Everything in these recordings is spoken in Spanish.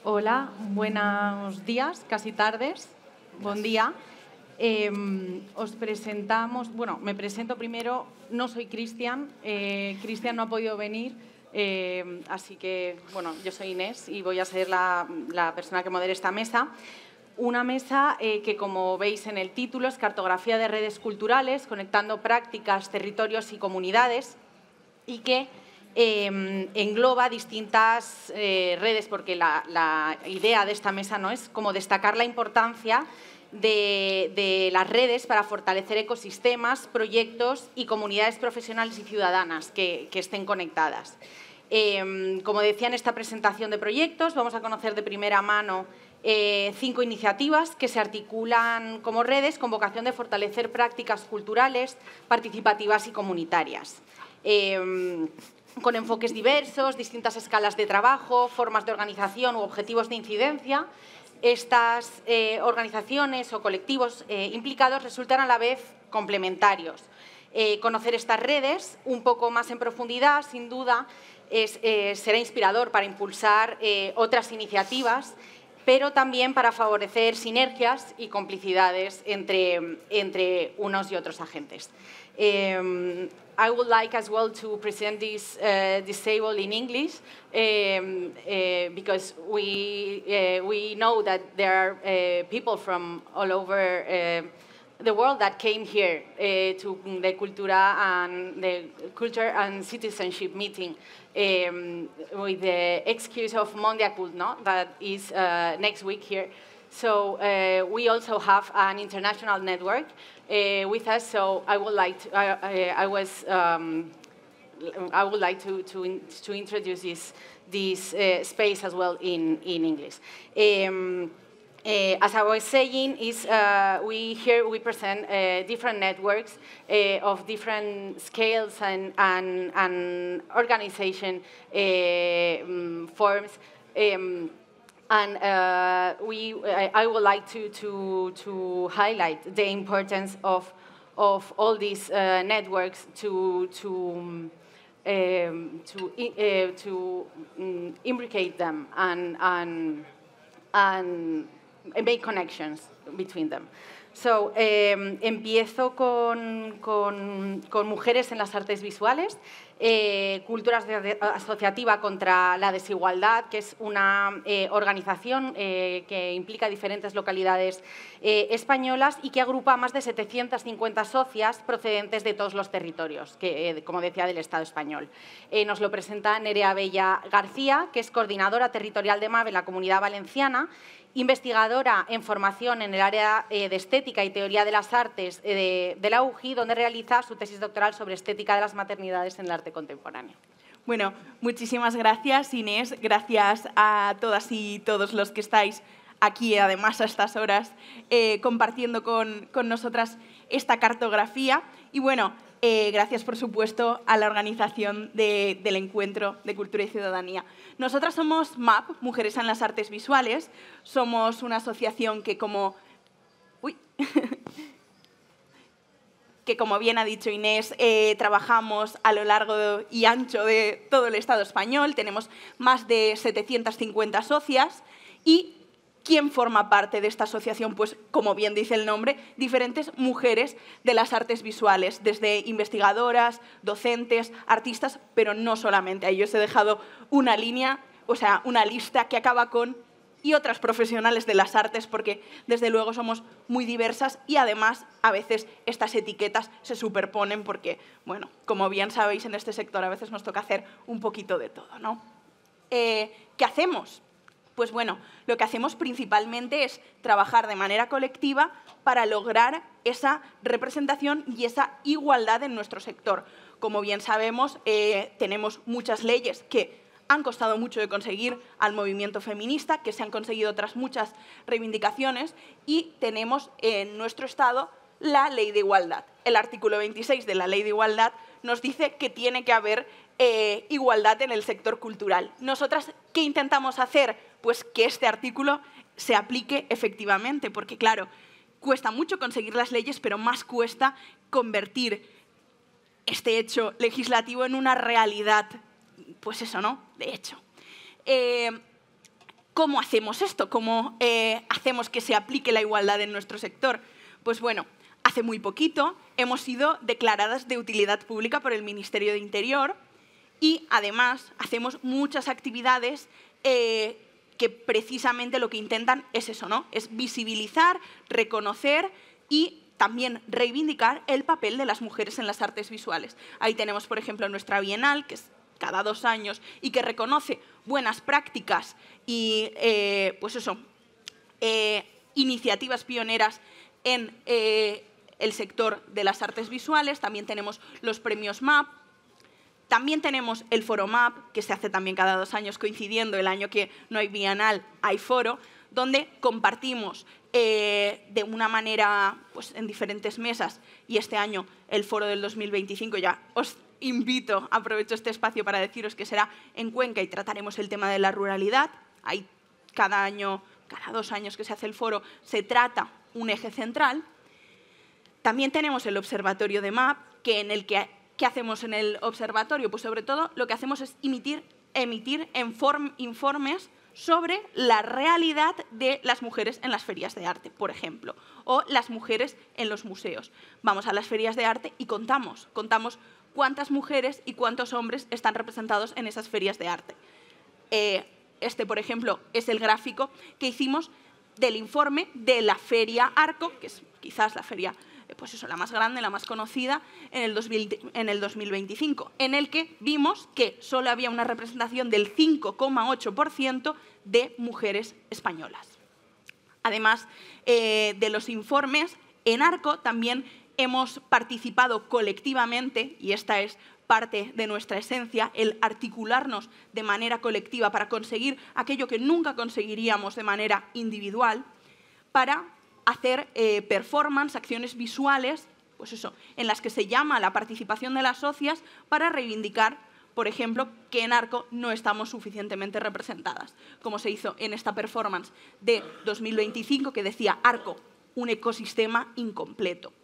Hola, buenos días, casi tardes. Buen día. Os presentamos, bueno, me presento primero, no soy Cristian, Cristian no ha podido venir, así que, bueno, yo soy Inés y voy a ser la persona que modere esta mesa. Una mesa que, como veis en el título, es cartografía de redes culturales, conectando prácticas, territorios y comunidades, y que engloba distintas redes, porque la idea de esta mesa no es como destacar la importancia de las redes para fortalecer ecosistemas, proyectos y comunidades profesionales y ciudadanas que estén conectadas. Como decía en esta presentación de proyectos, vamos a conocer de primera mano 5 iniciativas que se articulan como redes con vocación de fortalecer prácticas culturales, participativas y comunitarias. Con enfoques diversos, distintas escalas de trabajo, formas de organización u objetivos de incidencia, estas organizaciones o colectivos implicados resultan a la vez complementarios. Conocer estas redes un poco más en profundidad, sin duda, será inspirador para impulsar otras iniciativas, pero también para favorecer sinergias y complicidades entre unos y otros agentes. I would like as well to present this table in English because we know that there are people from all over the world that came here to the Culture and Citizenship meeting with the excuse of Mondial Cult, no? That is next week here. So we also have an international network with us. So I would like to, I would like to introduce this space as well in English. As I was saying, we present different networks of different scales and organization forms. I would like to highlight the importance of all these networks to imbricate them and make connections between them. So, empiezo con mujeres en las artes visuales, Cultura Asociativa contra la Desigualdad, que es una organización que implica diferentes localidades españolas y que agrupa a más de 750 socias procedentes de todos los territorios, como decía, del Estado español. Nos lo presenta Nerea Bella García, que es coordinadora territorial de MAB en la Comunidad Valenciana, investigadora en formación en el área de estética y teoría de las artes de la UJI, donde realiza su tesis doctoral sobre estética de las maternidades en el arte contemporáneo. Bueno, muchísimas gracias, Inés. Gracias a todas y todos los que estáis aquí, además a estas horas, compartiendo con nosotras esta cartografía. Y bueno, gracias, por supuesto, a la organización del Encuentro de Cultura y Ciudadanía. Nosotras somos MAP, Mujeres en las Artes Visuales. Somos una asociación que, como bien ha dicho Inés, trabajamos a lo largo y ancho de todo el Estado español. Tenemos más de 750 socias y ¿quién forma parte de esta asociación? Pues, como bien dice el nombre, diferentes mujeres de las artes visuales, desde investigadoras, docentes, artistas, pero no solamente. Ahí os he dejado una línea, o sea, una lista que acaba con y otras profesionales de las artes, porque desde luego somos muy diversas y además a veces estas etiquetas se superponen porque, bueno, como bien sabéis, en este sector a veces nos toca hacer un poquito de todo, ¿no? ¿Qué hacemos? Pues bueno, lo que hacemos principalmente es trabajar de manera colectiva para lograr esa representación y esa igualdad en nuestro sector. Como bien sabemos, tenemos muchas leyes que han costado mucho de conseguir al movimiento feminista, que se han conseguido tras muchas reivindicaciones, y tenemos en nuestro Estado la Ley de Igualdad. El artículo 26 de la Ley de Igualdad nos dice que tiene que haber igualdad en el sector cultural. Nosotras, ¿qué intentamos hacer? Pues que este artículo se aplique efectivamente, porque claro, cuesta mucho conseguir las leyes, pero más cuesta convertir este hecho legislativo en una realidad, pues eso, ¿no? De hecho. ¿Cómo hacemos esto? ¿Cómo hacemos que se aplique la igualdad en nuestro sector? Pues bueno, hace muy poquito hemos sido declaradas de utilidad pública por el Ministerio de Interior y además hacemos muchas actividades que precisamente lo que intentan es eso, ¿no? Es visibilizar, reconocer y también reivindicar el papel de las mujeres en las artes visuales. Ahí tenemos, por ejemplo, nuestra Bienal, que es cada 2 años y que reconoce buenas prácticas y pues eso, iniciativas pioneras en el sector de las artes visuales. También tenemos los premios MAP. También tenemos el Foro MAP, que se hace también cada 2 años, coincidiendo el año que no hay Bienal, hay Foro, donde compartimos de una manera pues, en diferentes mesas, y este año el Foro del 2025, ya os invito, aprovecho este espacio para deciros que será en Cuenca y trataremos el tema de la ruralidad. Ahí cada 2 años que se hace el foro, se trata un eje central. También tenemos el Observatorio de MAP, ¿qué hacemos en el observatorio? Pues sobre todo lo que hacemos es emitir informes sobre la realidad de las mujeres en las ferias de arte, por ejemplo, o las mujeres en los museos. Vamos a las ferias de arte y contamos cuántas mujeres y cuántos hombres están representados en esas ferias de arte. Este, por ejemplo, es el gráfico que hicimos del informe de la Feria Arco, que es quizás la feria pues eso, la más grande, la más conocida, en el 2025, en el que vimos que solo había una representación del 5,8% de mujeres españolas. Además de los informes, en Arco también hemos participado colectivamente, y esta es parte de nuestra esencia, el articularnos de manera colectiva para conseguir aquello que nunca conseguiríamos de manera individual, para hacer performance, acciones visuales, pues eso, en las que se llama a la participación de las socias para reivindicar, por ejemplo, que en Arco no estamos suficientemente representadas, como se hizo en esta performance de 2025 que decía Arco, un ecosistema incompleto,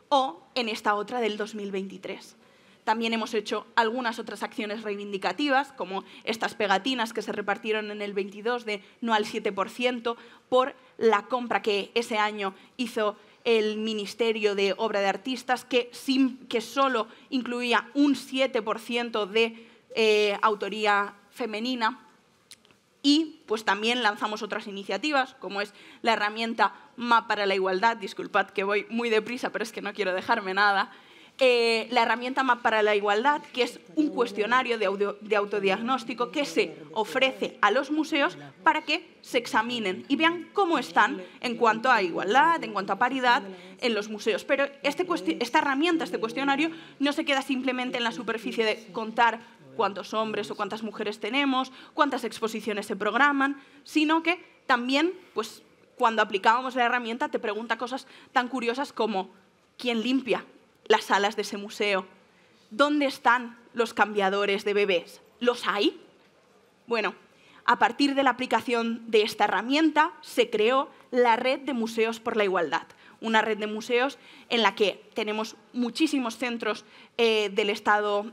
o en esta otra del 2023. También hemos hecho algunas otras acciones reivindicativas, como estas pegatinas que se repartieron en el 22 de no al 7% por la compra que ese año hizo el Ministerio de Obra de Artistas, que solo incluía un 7% de autoría femenina. Y pues también lanzamos otras iniciativas, como es la herramienta MAP para la igualdad. Disculpad que voy muy deprisa, pero es que no quiero dejarme nada. La herramienta MAP para la igualdad, que es un cuestionario de autodiagnóstico que se ofrece a los museos para que se examinen y vean cómo están en cuanto a igualdad, en cuanto a paridad en los museos. Pero esta herramienta, este cuestionario, no se queda simplemente en la superficie de contar cuántos hombres o cuántas mujeres tenemos, cuántas exposiciones se programan, sino que también, pues, cuando aplicábamos la herramienta, te pregunta cosas tan curiosas como ¿quién limpia las salas de ese museo? ¿Dónde están los cambiadores de bebés? ¿Los hay? Bueno, a partir de la aplicación de esta herramienta se creó la Red de Museos por la Igualdad, una red de museos en la que tenemos muchísimos centros del Estado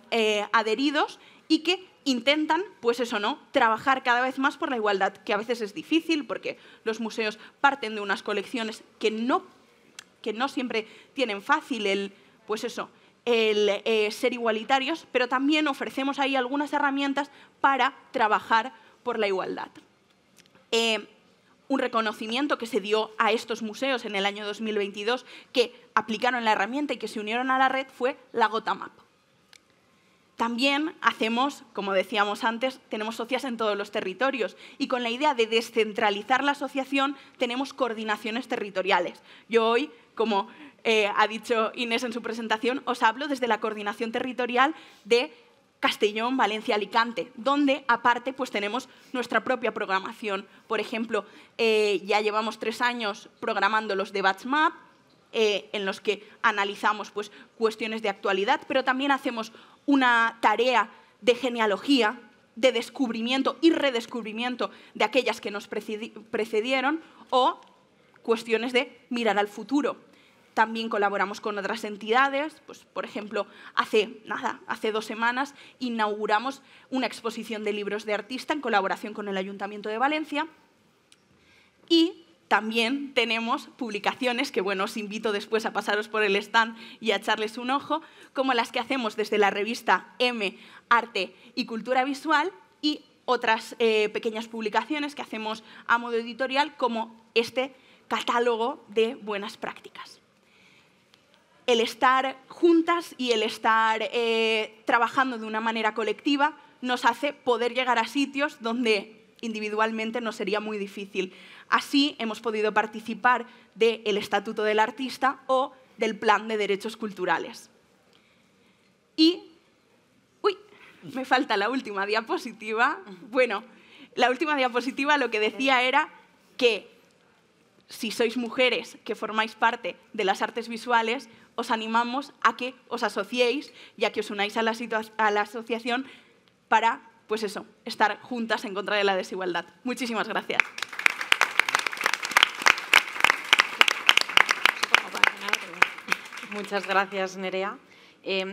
adheridos y que intentan, pues eso, ¿no?, trabajar cada vez más por la igualdad, que a veces es difícil porque los museos parten de unas colecciones que no siempre tienen fácil el ser igualitarios, pero también ofrecemos ahí algunas herramientas para trabajar por la igualdad. Un reconocimiento que se dio a estos museos en el año 2022 que aplicaron la herramienta y que se unieron a la red fue la Gota MAP. También hacemos, como decíamos antes, tenemos socias en todos los territorios y con la idea de descentralizar la asociación tenemos coordinaciones territoriales. Yo hoy, como ha dicho Inés en su presentación, os hablo desde la coordinación territorial de Castellón, Valencia, Alicante, donde aparte pues tenemos nuestra propia programación. Por ejemplo, ya llevamos 3 años programando los Debats MAP, en los que analizamos pues, cuestiones de actualidad, pero también hacemos una tarea de genealogía, de descubrimiento y redescubrimiento de aquellas que nos precedieron o cuestiones de mirar al futuro. también colaboramos con otras entidades. Pues, por ejemplo, hace 2 semanas inauguramos una exposición de libros de artista en colaboración con el Ayuntamiento de Valencia. Y también tenemos publicaciones que, bueno, os invito después a pasaros por el stand y a echarles un ojo, como las que hacemos desde la revista M, Arte y Cultura Visual, y otras pequeñas publicaciones que hacemos a modo editorial, como este catálogo de buenas prácticas. El estar juntas y el estar trabajando de una manera colectiva nos hace poder llegar a sitios donde individualmente nos sería muy difícil. Así hemos podido participar del Estatuto del Artista o del Plan de Derechos Culturales. Y, me falta la última diapositiva. Bueno, la última diapositiva lo que decía era que si sois mujeres que formáis parte de las artes visuales, os animamos a que os asociéis y a que os unáis a la asociación para, pues eso, estar juntas en contra de la desigualdad. Muchísimas gracias. Muchas gracias, Nerea.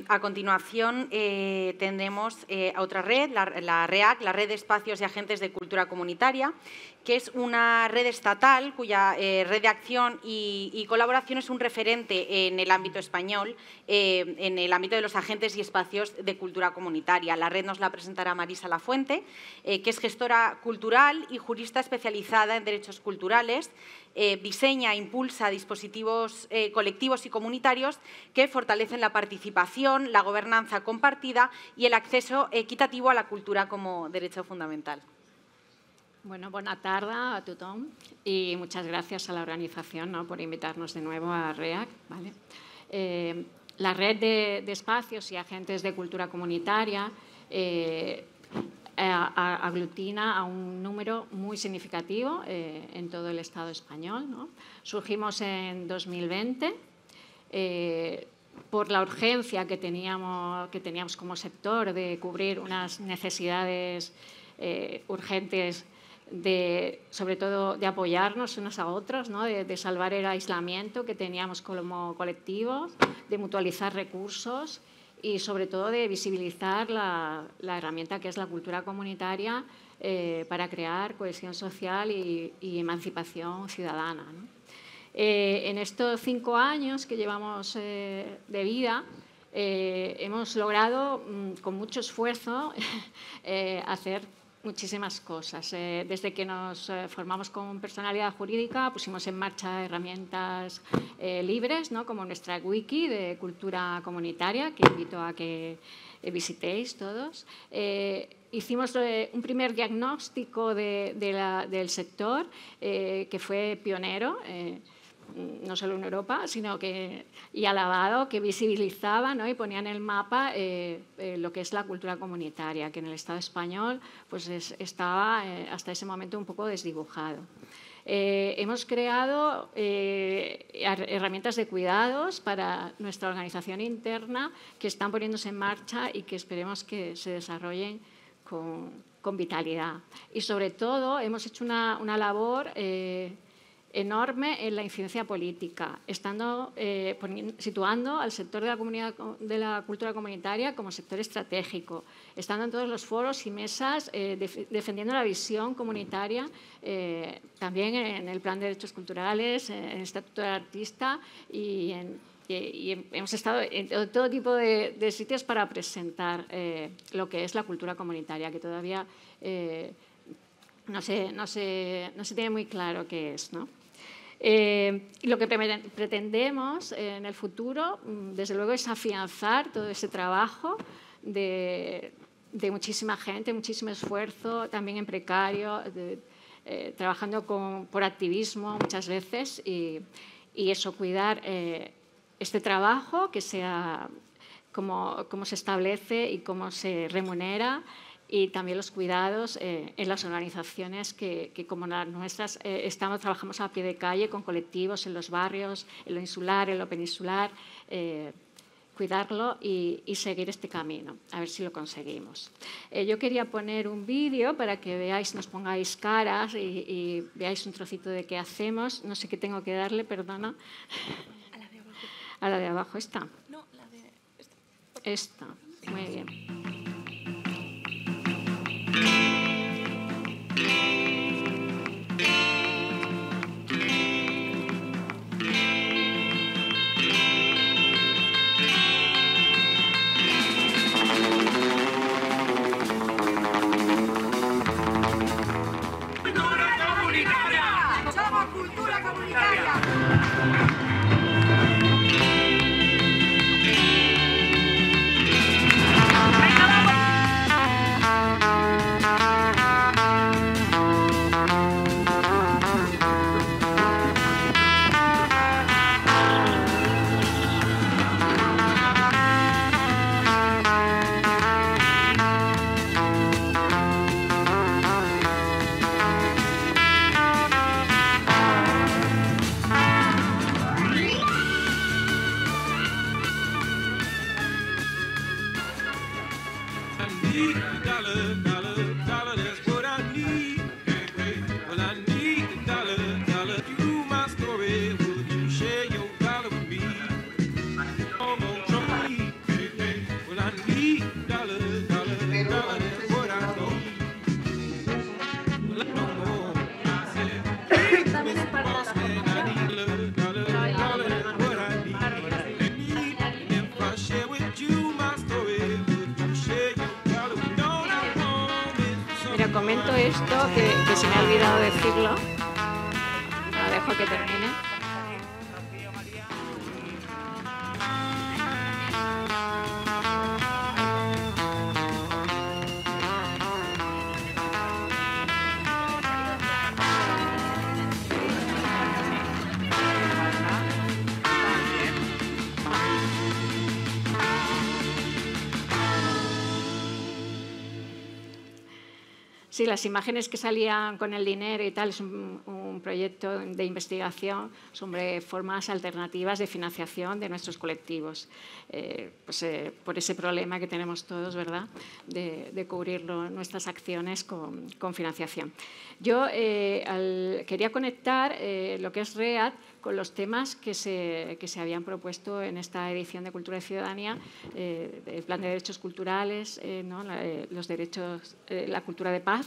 A continuación tendremos a otra red, la REAC, la Red de Espacios y Agentes de Cultura Comunitaria, que es una red estatal cuya red de acción y colaboración es un referente en el ámbito español, en el ámbito de los agentes y espacios de cultura comunitaria. La red nos la presentará Marisa Lafuente, que es gestora cultural y jurista especializada en derechos culturales. Diseña e impulsa dispositivos colectivos y comunitarios que fortalecen la participación, la gobernanza compartida y el acceso equitativo a la cultura como derecho fundamental. Bueno, buena tarde a tothom y muchas gracias a la organización, ¿no?, por invitarnos de nuevo a REAC. ¿Vale? La red de espacios y agentes de cultura comunitaria aglutina a un número muy significativo en todo el Estado español, ¿no? Surgimos en 2020 por la urgencia que teníamos como sector de cubrir unas necesidades urgentes, sobre todo de apoyarnos unos a otros, ¿no?, de salvar el aislamiento que teníamos como colectivos, de mutualizar recursos y, sobre todo, de visibilizar la herramienta que es la cultura comunitaria para crear cohesión social y emancipación ciudadana, ¿no? En estos 5 años que llevamos de vida, hemos logrado, con mucho esfuerzo, hacer muchísimas cosas. Desde que nos formamos con personalidad jurídica, pusimos en marcha herramientas libres, ¿no?, como nuestra wiki de cultura comunitaria, que invito a que visitéis todos. Hicimos un primer diagnóstico del sector que fue pionero, no solo en Europa, sino y alabado, que visibilizaba, ¿no?, y ponía en el mapa lo que es la cultura comunitaria, que en el Estado español pues estaba hasta ese momento un poco desdibujado. Hemos creado herramientas de cuidados para nuestra organización interna que están poniéndose en marcha y que esperemos que se desarrollen con vitalidad. Y, sobre todo, hemos hecho una labor enorme en la incidencia política, situando al sector de la cultura comunitaria como sector estratégico, estando en todos los foros y mesas defendiendo la visión comunitaria, también en el Plan de Derechos Culturales, en el Estatuto del Artista y hemos estado en todo tipo de sitios para presentar lo que es la cultura comunitaria, que todavía no se tiene muy claro qué es, ¿no? Lo que pretendemos en el futuro, desde luego, es afianzar todo ese trabajo de muchísima gente, muchísimo esfuerzo, también en precario, trabajando por activismo muchas veces y eso, cuidar este trabajo, que sea cómo se establece y cómo se remunera, y también los cuidados en las organizaciones que como las nuestras, trabajamos a pie de calle con colectivos en los barrios, en lo insular, en lo peninsular, cuidarlo y seguir este camino, a ver si lo conseguimos. Yo quería poner un vídeo para que veáis, nos pongáis caras y veáis un trocito de qué hacemos. No sé qué tengo que darle, perdona. a la de abajo, esta. No, la de Esta, muy bien. ¡Somos cultura comunitaria! Mira, comento esto que se me ha olvidado decirlo. Lo dejo que termine. Sí, las imágenes que salían con el dinero y tal es un proyecto de investigación sobre formas alternativas de financiación de nuestros colectivos. Por ese problema que tenemos todos, ¿verdad?, de cubrir nuestras acciones con financiación. Yo quería conectar lo que es READ con los temas que se habían propuesto en esta edición de Cultura y Ciudadanía, el Plan de Derechos Culturales, ¿no?, los derechos, la cultura de paz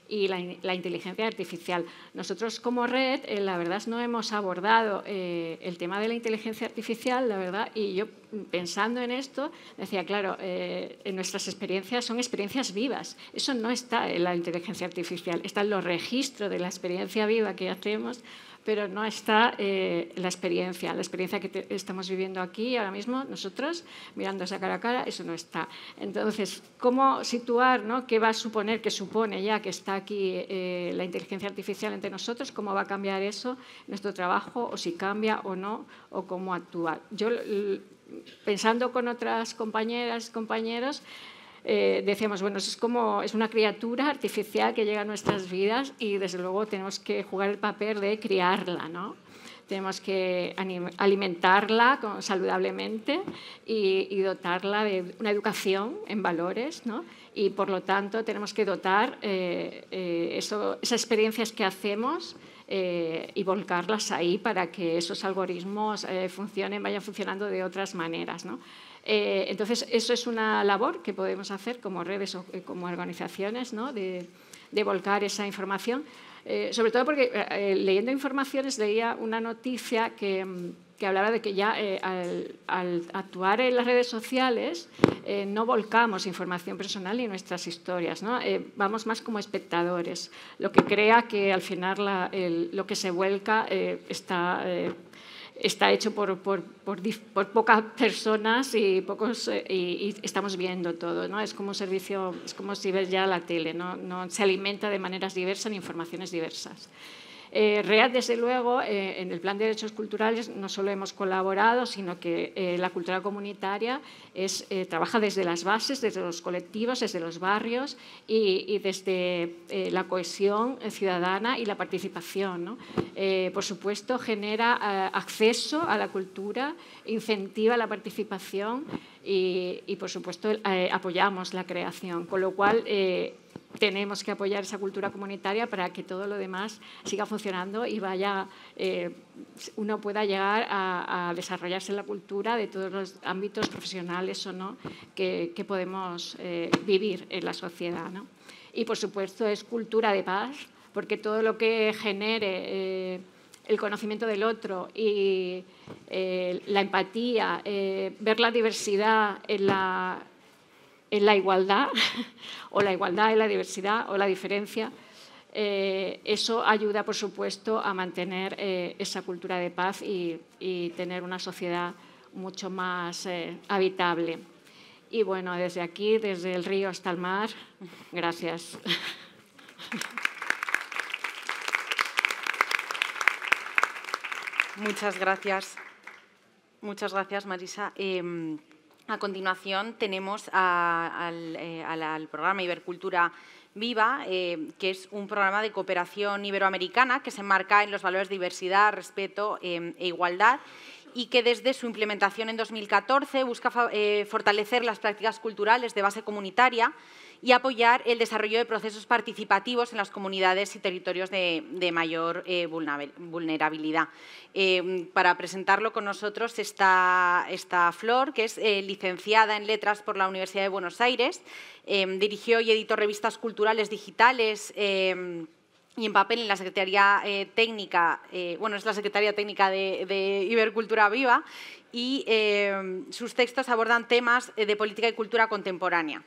y la inteligencia artificial. Nosotros como red, la verdad, no hemos abordado el tema de la inteligencia artificial, la verdad, y yo pensando en esto decía, claro, en nuestras experiencias son experiencias vivas. Eso no está en la inteligencia artificial, está en los registros de la experiencia viva que hacemos, pero no está la experiencia que estamos viviendo aquí ahora mismo, nosotros, mirando esa cara a cara, eso no está. Entonces, ¿cómo situar, ¿no?, qué va a suponer, qué supone ya que está aquí la inteligencia artificial entre nosotros, cómo va a cambiar eso nuestro trabajo, o si cambia o no, o cómo actuar? Yo, pensando con otras compañeras y compañeros, decíamos, bueno, es una criatura artificial que llega a nuestras vidas y desde luego tenemos que jugar el papel de criarla, ¿no? Tenemos que alimentarla saludablemente y dotarla de una educación en valores, ¿no? Y por lo tanto tenemos que dotar esas experiencias que hacemos y volcarlas ahí para que esos algoritmos vayan funcionando de otras maneras, ¿no? Entonces, eso es una labor que podemos hacer como redes o como organizaciones, ¿no?, de volcar esa información. Sobre todo porque leyendo informaciones leía una noticia que hablaba de que ya al actuar en las redes sociales no volcamos información personal ni nuestras historias, ¿no? Vamos más como espectadores, lo que crea que al final lo que se vuelca está hecho por pocas personas y estamos viendo todo, ¿no? Es como un servicio, es como si ves ya la tele, no se alimenta de maneras diversas ni informaciones diversas. READ, desde luego, en el Plan de Derechos Culturales no solo hemos colaborado, sino que la cultura comunitaria trabaja desde las bases, desde los colectivos, desde los barrios y desde la cohesión ciudadana y la participación, ¿no? Por supuesto, genera acceso a la cultura, incentiva la participación y por supuesto, apoyamos la creación, con lo cual tenemos que apoyar esa cultura comunitaria para que todo lo demás siga funcionando y uno pueda llegar a desarrollarse en la cultura de todos los ámbitos profesionales o no que podemos vivir en la sociedad, ¿no? Y, por supuesto, es cultura de paz, porque todo lo que genere el conocimiento del otro y la empatía, ver la diversidad en la igualdad, o la igualdad en la diversidad, o la diferencia, eso ayuda, por supuesto, a mantener esa cultura de paz y tener una sociedad mucho más habitable. Y bueno, desde aquí, desde el río hasta el mar, gracias. Muchas gracias. Muchas gracias, Marisa. A continuación tenemos al programa Ibercultura Viva, que es un programa de cooperación iberoamericana que se enmarca en los valores de diversidad, respeto e igualdad y que desde su implementación en 2014 busca fortalecer las prácticas culturales de base comunitaria y apoyar el desarrollo de procesos participativos en las comunidades y territorios de mayor vulnerabilidad. Para presentarlo con nosotros está Flor, que es licenciada en Letras por la Universidad de Buenos Aires, dirigió y editó revistas culturales digitales y en papel en la Secretaría Técnica, es la Secretaría Técnica de Ibercultura Viva, y sus textos abordan temas de política y cultura contemporánea.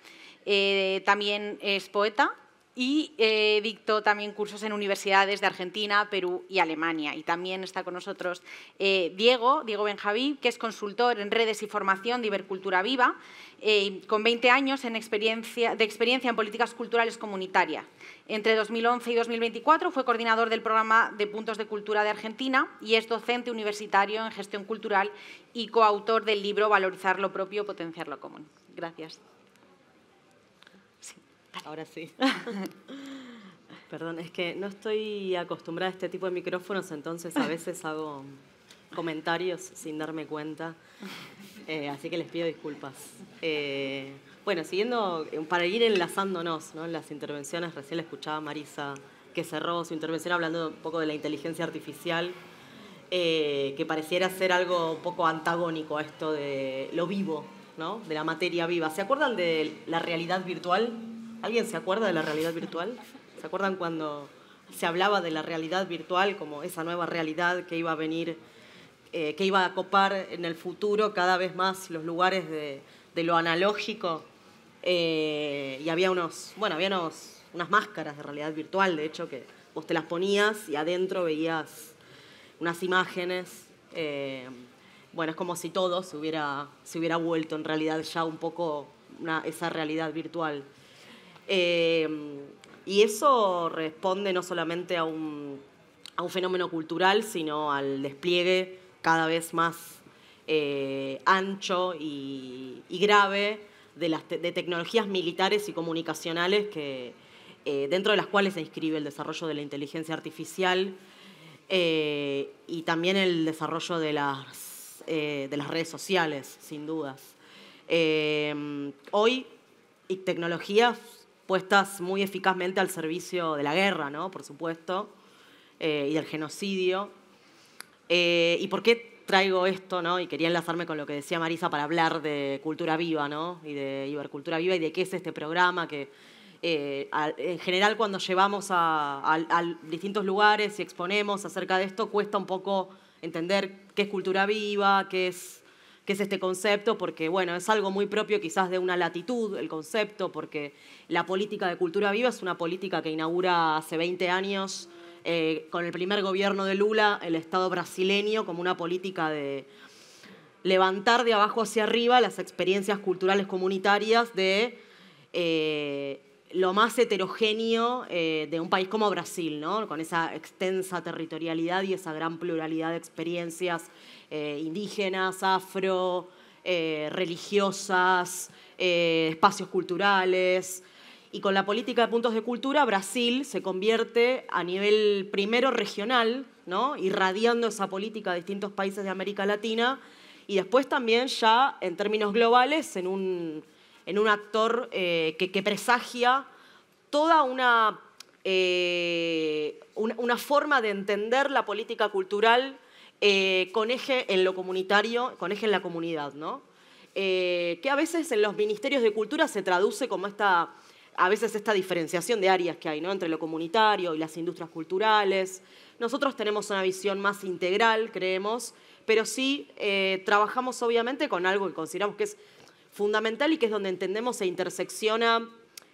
También es poeta y dictó también cursos en universidades de Argentina, Perú y Alemania. Y también está con nosotros Diego Benjaví, que es consultor en redes y formación de Ibercultura Viva, con 20 años de experiencia en políticas culturales comunitarias. Entre 2011 y 2024 fue coordinador del programa de Puntos de Cultura de Argentina y es docente universitario en gestión cultural y coautor del libro Valorizar lo propio, potenciar lo común. Gracias. Ahora sí. Perdón, es que no estoy acostumbrada a este tipo de micrófonos, entonces a veces hago comentarios sin darme cuenta, así que les pido disculpas. Bueno, siguiendo, para ir enlazándonos, ¿no?, en las intervenciones, recién le escuchaba a Marisa que cerró su intervención hablando un poco de la inteligencia artificial, que pareciera ser algo un poco antagónico a esto de lo vivo, ¿no?, de la materia viva. ¿Se acuerdan de la realidad virtual? ¿Alguien se acuerda de la realidad virtual? ¿Se acuerdan cuando se hablaba de la realidad virtual como esa nueva realidad que iba a venir, que iba a copar en el futuro cada vez más los lugares de lo analógico? Y había unas máscaras de realidad virtual, de hecho, que vos te las ponías y adentro veías unas imágenes. Es como si todo se hubiera vuelto en realidad ya un poco esa realidad virtual. Y eso responde no solamente a un fenómeno cultural, sino al despliegue cada vez más ancho y grave de tecnologías militares y comunicacionales dentro de las cuales se inscribe el desarrollo de la inteligencia artificial y también el desarrollo de las redes sociales, sin dudas. Hoy, tecnologías puestas muy eficazmente al servicio de la guerra, ¿no?, por supuesto, y del genocidio. ¿Y por qué traigo esto, ¿no?, y quería enlazarme con lo que decía Marisa para hablar de Cultura Viva, ¿no?, y de Ibercultura Viva y de qué es este programa que en general cuando llevamos a distintos lugares y exponemos acerca de esto cuesta un poco entender qué es Cultura Viva, qué es este concepto, porque bueno, es algo muy propio quizás de una latitud, el concepto, porque la política de Cultura Viva es una política que inaugura hace 20 años con el primer gobierno de Lula, el Estado brasileño, como una política de levantar de abajo hacia arriba las experiencias culturales comunitarias de lo más heterogéneo de un país como Brasil, ¿no?, con esa extensa territorialidad y esa gran pluralidad de experiencias indígenas, afro, religiosas, espacios culturales. Y con la política de puntos de cultura, Brasil se convierte a nivel primero regional, ¿no?, irradiando esa política a distintos países de América Latina, y después también ya en términos globales en un actor que presagia toda una forma de entender la política cultural con eje en lo comunitario, con eje en la comunidad, ¿no? Que a veces en los ministerios de cultura se traduce como a veces esta diferenciación de áreas que hay, ¿no? Entre lo comunitario y las industrias culturales. Nosotros tenemos una visión más integral, creemos, pero sí trabajamos obviamente con algo que consideramos que es fundamental y que es donde entendemos se intersecciona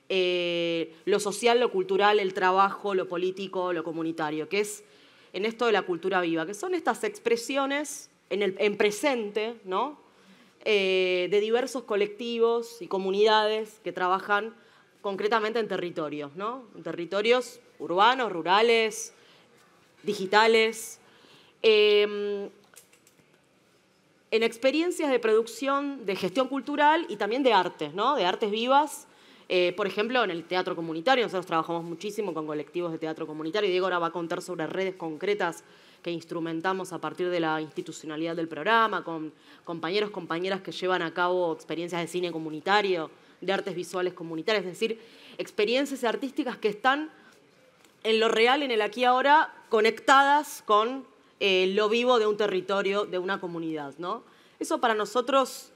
lo social, lo cultural, el trabajo, lo político, lo comunitario, que es en esto de la cultura viva, que son estas expresiones en presente, ¿no? De diversos colectivos y comunidades que trabajan concretamente en territorios, ¿no? En territorios urbanos, rurales, digitales, en experiencias de producción, de gestión cultural y también de artes, ¿no? De artes vivas. Por ejemplo, en el teatro comunitario, nosotros trabajamos muchísimo con colectivos de teatro comunitario. Diego ahora va a contar sobre redes concretas que instrumentamos a partir de la institucionalidad del programa, con compañeros, compañeras que llevan a cabo experiencias de cine comunitario, de artes visuales comunitarias, es decir, experiencias artísticas que están en lo real, en el aquí y ahora, conectadas con lo vivo de un territorio, de una comunidad, ¿no? Eso para nosotros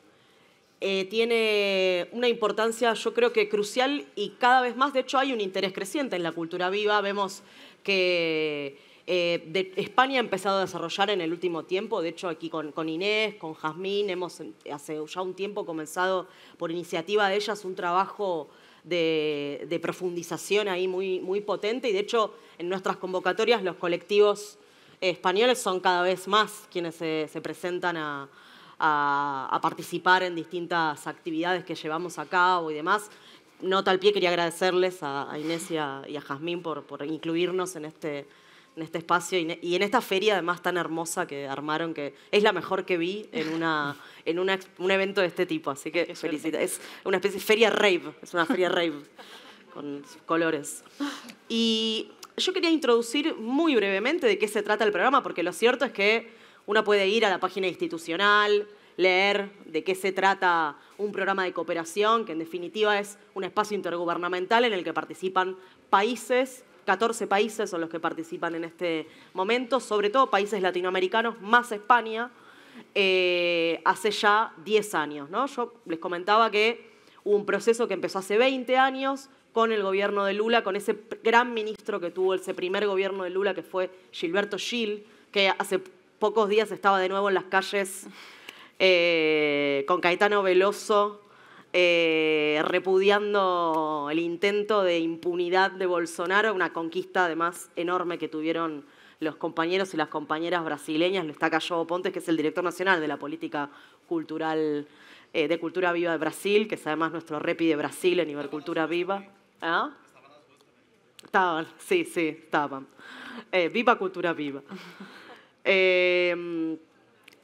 tiene una importancia, yo creo que crucial, y cada vez más, de hecho, hay un interés creciente en la cultura viva. Vemos que España ha empezado a desarrollar en el último tiempo, de hecho aquí con Inés, con Jazmín, hemos hace ya un tiempo comenzado por iniciativa de ellas un trabajo de profundización ahí muy potente, y de hecho en nuestras convocatorias los colectivos españoles son cada vez más quienes se presentan a participar en distintas actividades que llevamos a cabo y demás. Nota al pie, quería agradecerles a Inés y a Jazmín por incluirnos en este espacio y en esta feria además tan hermosa que armaron, que es la mejor que vi en un evento de este tipo, así que felicidades. Es una especie de feria rave, es una feria rave con colores. Y yo quería introducir muy brevemente de qué se trata el programa, porque lo cierto es que uno puede ir a la página institucional, leer de qué se trata un programa de cooperación, que en definitiva es un espacio intergubernamental en el que participan países, 14 países son los que participan en este momento, sobre todo países latinoamericanos, más España, hace ya 10 años, ¿no? Yo les comentaba que hubo un proceso que empezó hace 20 años con el gobierno de Lula, con ese gran ministro que tuvo ese primer gobierno de Lula, que fue Gilberto Gil, que hace pocos días estaba de nuevo en las calles con Caetano Veloso, repudiando el intento de impunidad de Bolsonaro, una conquista además enorme que tuvieron los compañeros y las compañeras brasileñas. Lo está Cayo Pontes, que es el director nacional de la política cultural de Cultura Viva de Brasil, que es además nuestro repi de Brasil en nivel Cultura Viva. ¿Ah? Estaban, sí, estaban. Viva Cultura Viva.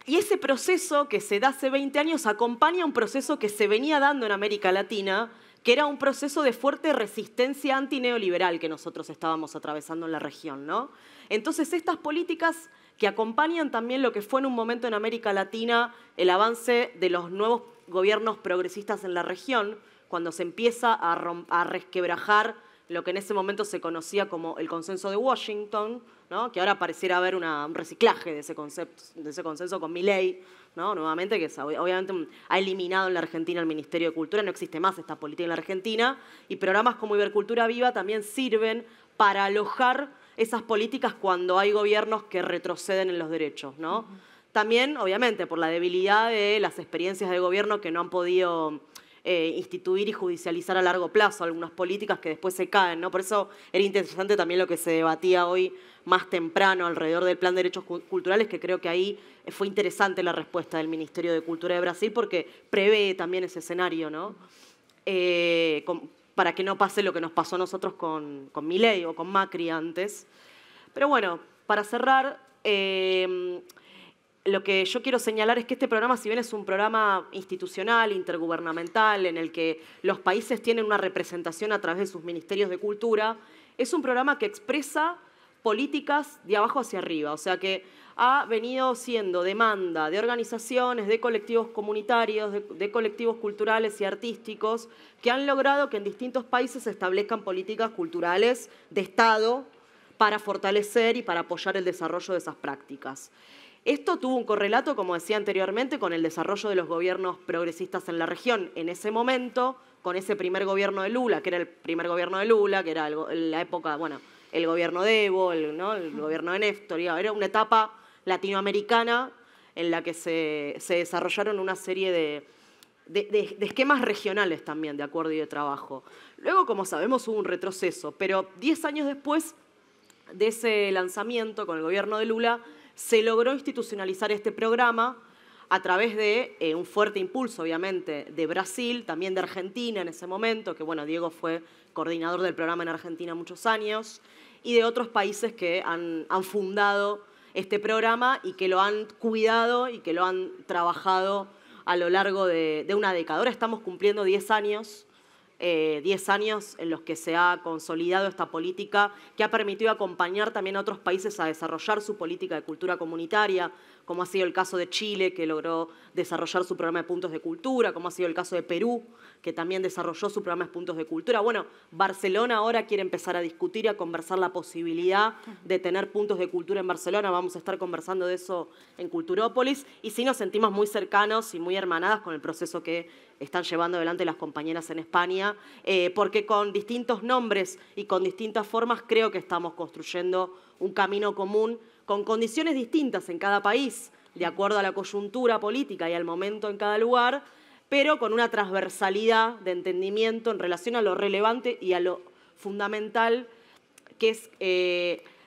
Y ese proceso que se da hace 20 años acompaña un proceso que se venía dando en América Latina, que era un proceso de fuerte resistencia antineoliberal que nosotros estábamos atravesando en la región, ¿no? Entonces, estas políticas que acompañan también lo que fue en un momento en América Latina el avance de los nuevos gobiernos progresistas en la región, cuando se empieza a resquebrajar lo que en ese momento se conocía como el consenso de Washington, ¿no? Que ahora pareciera haber un reciclaje de ese consenso con Milei, ¿no? Nuevamente, que obviamente ha eliminado en la Argentina el Ministerio de Cultura, no existe más esta política en la Argentina, y programas como Ibercultura Viva también sirven para alojar esas políticas cuando hay gobiernos que retroceden en los derechos, ¿no? También, obviamente, por la debilidad de las experiencias de gobierno que no han podido instituir y judicializar a largo plazo algunas políticas que después se caen, ¿no? Por eso era interesante también lo que se debatía hoy más temprano alrededor del Plan de Derechos Culturales, que creo que ahí fue interesante la respuesta del Ministerio de Cultura de Brasil, porque prevé también ese escenario, ¿no? Para que no pase lo que nos pasó a nosotros con Milei o con Macri antes. Pero bueno, para cerrar, lo que yo quiero señalar es que este programa, si bien es un programa institucional, intergubernamental, en el que los países tienen una representación a través de sus ministerios de cultura, es un programa que expresa políticas de abajo hacia arriba. O sea que ha venido siendo demanda de organizaciones, de colectivos comunitarios, de colectivos culturales y artísticos que han logrado que en distintos países se establezcan políticas culturales de Estado para fortalecer y para apoyar el desarrollo de esas prácticas. Esto tuvo un correlato, como decía anteriormente, con el desarrollo de los gobiernos progresistas en la región. En ese momento, con ese primer gobierno de Lula, que era el primer gobierno de Lula, que era la época, bueno, el gobierno de Evo, el gobierno de Néstor, era una etapa latinoamericana en la que se desarrollaron una serie de esquemas regionales también de acuerdo y de trabajo. Luego, como sabemos, hubo un retroceso, pero 10 años después de ese lanzamiento con el gobierno de Lula, se logró institucionalizar este programa a través de un fuerte impulso, obviamente, de Brasil, también de Argentina en ese momento, que bueno, Diego fue coordinador del programa en Argentina muchos años, y de otros países que han fundado este programa y que lo han cuidado y que lo han trabajado a lo largo de una década. Ahora estamos cumpliendo 10 años en los que se ha consolidado esta política que ha permitido acompañar también a otros países a desarrollar su política de cultura comunitaria, como ha sido el caso de Chile, que logró desarrollar su programa de puntos de cultura, como ha sido el caso de Perú, que también desarrolló su programa de puntos de cultura. Bueno, Barcelona ahora quiere empezar a discutir y a conversar la posibilidad de tener puntos de cultura en Barcelona. Vamos a estar conversando de eso en Culturópolis. Y sí nos sentimos muy cercanos y muy hermanadas con el proceso que están llevando adelante las compañeras en España, porque con distintos nombres y con distintas formas creo que estamos construyendo un camino común con condiciones distintas en cada país, de acuerdo a la coyuntura política y al momento en cada lugar, pero con una transversalidad de entendimiento en relación a lo relevante y a lo fundamental, que es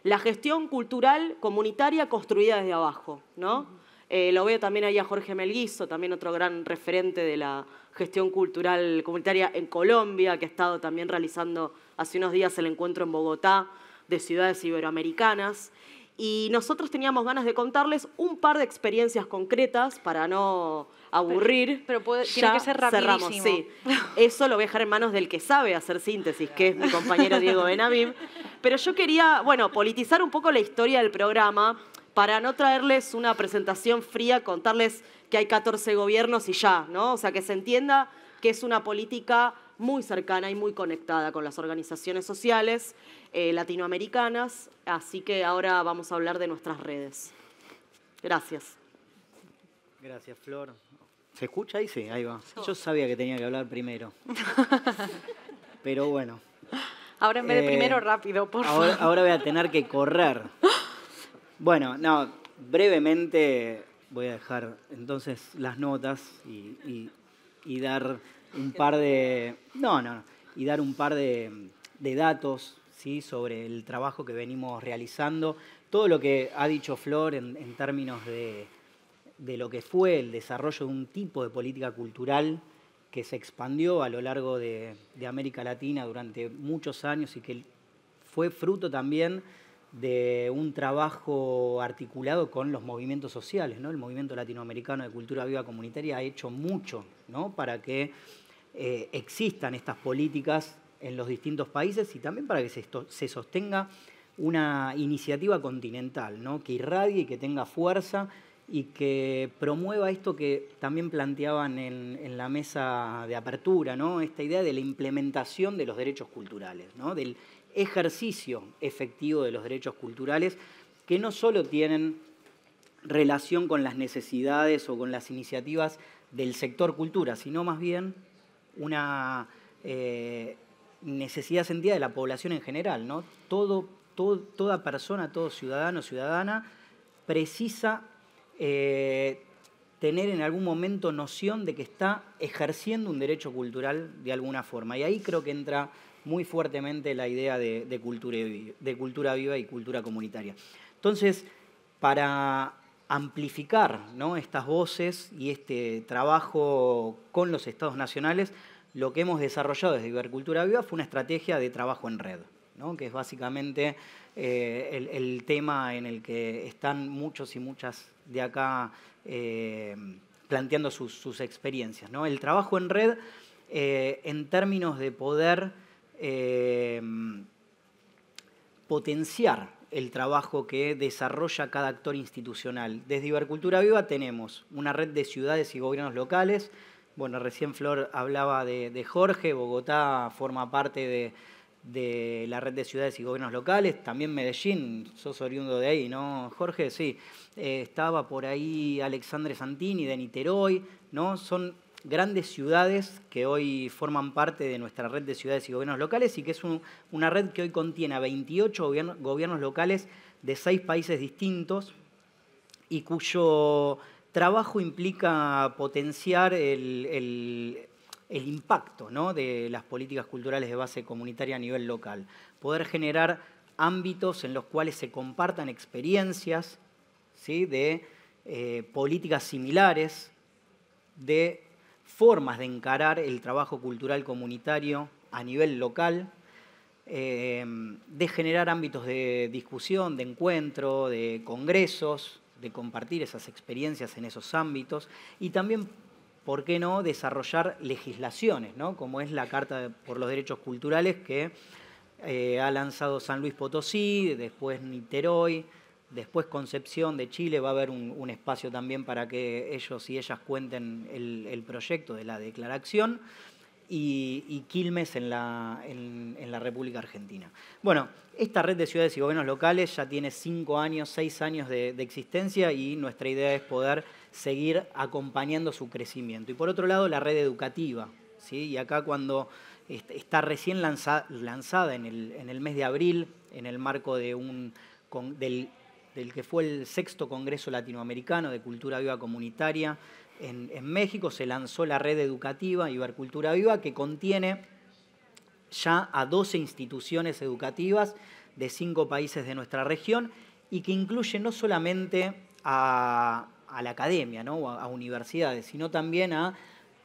la gestión cultural comunitaria construida desde abajo, ¿no? Lo veo también ahí a Jorge Melguizo, también otro gran referente de la gestión cultural comunitaria en Colombia, que ha estado también realizando hace unos días el encuentro en Bogotá de ciudades iberoamericanas. Y nosotros teníamos ganas de contarles un par de experiencias concretas para no aburrir. Pero tiene que ser rapidísimo. Cerramos, sí. Eso lo voy a dejar en manos del que sabe hacer síntesis, que es mi compañero Diego Benaviv. Pero yo quería, bueno, politizar un poco la historia del programa para no traerles una presentación fría, contarles que hay 14 gobiernos y ya, ¿no? O sea, que se entienda que es una política muy cercana y muy conectada con las organizaciones sociales latinoamericanas, así que ahora vamos a hablar de nuestras redes. Gracias. Gracias, Flor. ¿Se escucha ahí? Sí, ahí va. Yo sabía que tenía que hablar primero. Pero bueno. Ahora en vez de primero, rápido, por favor. Ahora voy a tener que correr. Bueno, no, brevemente voy a dejar entonces las notas y dar un par de... y dar un par de datos, ¿sí?, sobre el trabajo que venimos realizando. Todo lo que ha dicho Flor en términos de lo que fue el desarrollo de un tipo de política cultural que se expandió a lo largo de América Latina durante muchos años y que fue fruto también de un trabajo articulado con los movimientos sociales, ¿no? El Movimiento Latinoamericano de Cultura Viva Comunitaria ha hecho mucho, ¿no?, para que existan estas políticas en los distintos países y también para que se sostenga una iniciativa continental, ¿no?, que irradie y que tenga fuerza y que promueva esto que también planteaban en la mesa de apertura, ¿no?, esta idea de la implementación de los derechos culturales, ¿no?, del ejercicio efectivo de los derechos culturales que no solo tienen relación con las necesidades o con las iniciativas del sector cultura, sino más bien una necesidad sentida de la población en general, ¿no? Toda persona, todo ciudadano o ciudadana precisa tener en algún momento noción de que está ejerciendo un derecho cultural de alguna forma. Y ahí creo que entra muy fuertemente la idea de cultura viva y cultura comunitaria. Entonces, para amplificar, ¿no?, estas voces y este trabajo con los estados nacionales, lo que hemos desarrollado desde Ibercultura Viva fue una estrategia de trabajo en red, ¿no?, que es básicamente el tema en el que están muchos y muchas de acá planteando sus experiencias, ¿no? El trabajo en red en términos de poder potenciar el trabajo que desarrolla cada actor institucional. Desde Ibercultura Viva tenemos una red de ciudades y gobiernos locales. Bueno, recién Flor hablaba de Jorge, Bogotá forma parte de la red de ciudades y gobiernos locales, también Medellín, sos oriundo de ahí, ¿no, Jorge? Sí, estaba por ahí Alexandre Santini de Niterói, ¿no? Son grandes ciudades que hoy forman parte de nuestra red de ciudades y gobiernos locales y que es una red que hoy contiene a 28 gobiernos locales de 6 países distintos y cuyo trabajo implica potenciar el impacto, ¿no?, de las políticas culturales de base comunitaria a nivel local. Poder generar ámbitos en los cuales se compartan experiencias, ¿sí?, de políticas similares, de formas de encarar el trabajo cultural comunitario a nivel local, de generar ámbitos de discusión, de encuentro, de congresos, de compartir esas experiencias en esos ámbitos y también, ¿por qué no?, desarrollar legislaciones, ¿no?, como es la Carta por los Derechos Culturales que ha lanzado San Luis Potosí, después Niterói, después Concepción de Chile. Va a haber un espacio también para que ellos y ellas cuenten el proyecto de la declaración y Quilmes en la República Argentina. Bueno, esta red de ciudades y gobiernos locales ya tiene 5 años, 6 años de existencia y nuestra idea es poder seguir acompañando su crecimiento. Y por otro lado, la red educativa, ¿sí? Y acá cuando está recién lanzada en el mes de abril, en el marco del que fue el 6º Congreso Latinoamericano de Cultura Viva Comunitaria en México, se lanzó la red educativa Ibercultura Viva, que contiene ya a 12 instituciones educativas de 5 países de nuestra región y que incluye no solamente a la academia, ¿no?, a universidades, sino también a,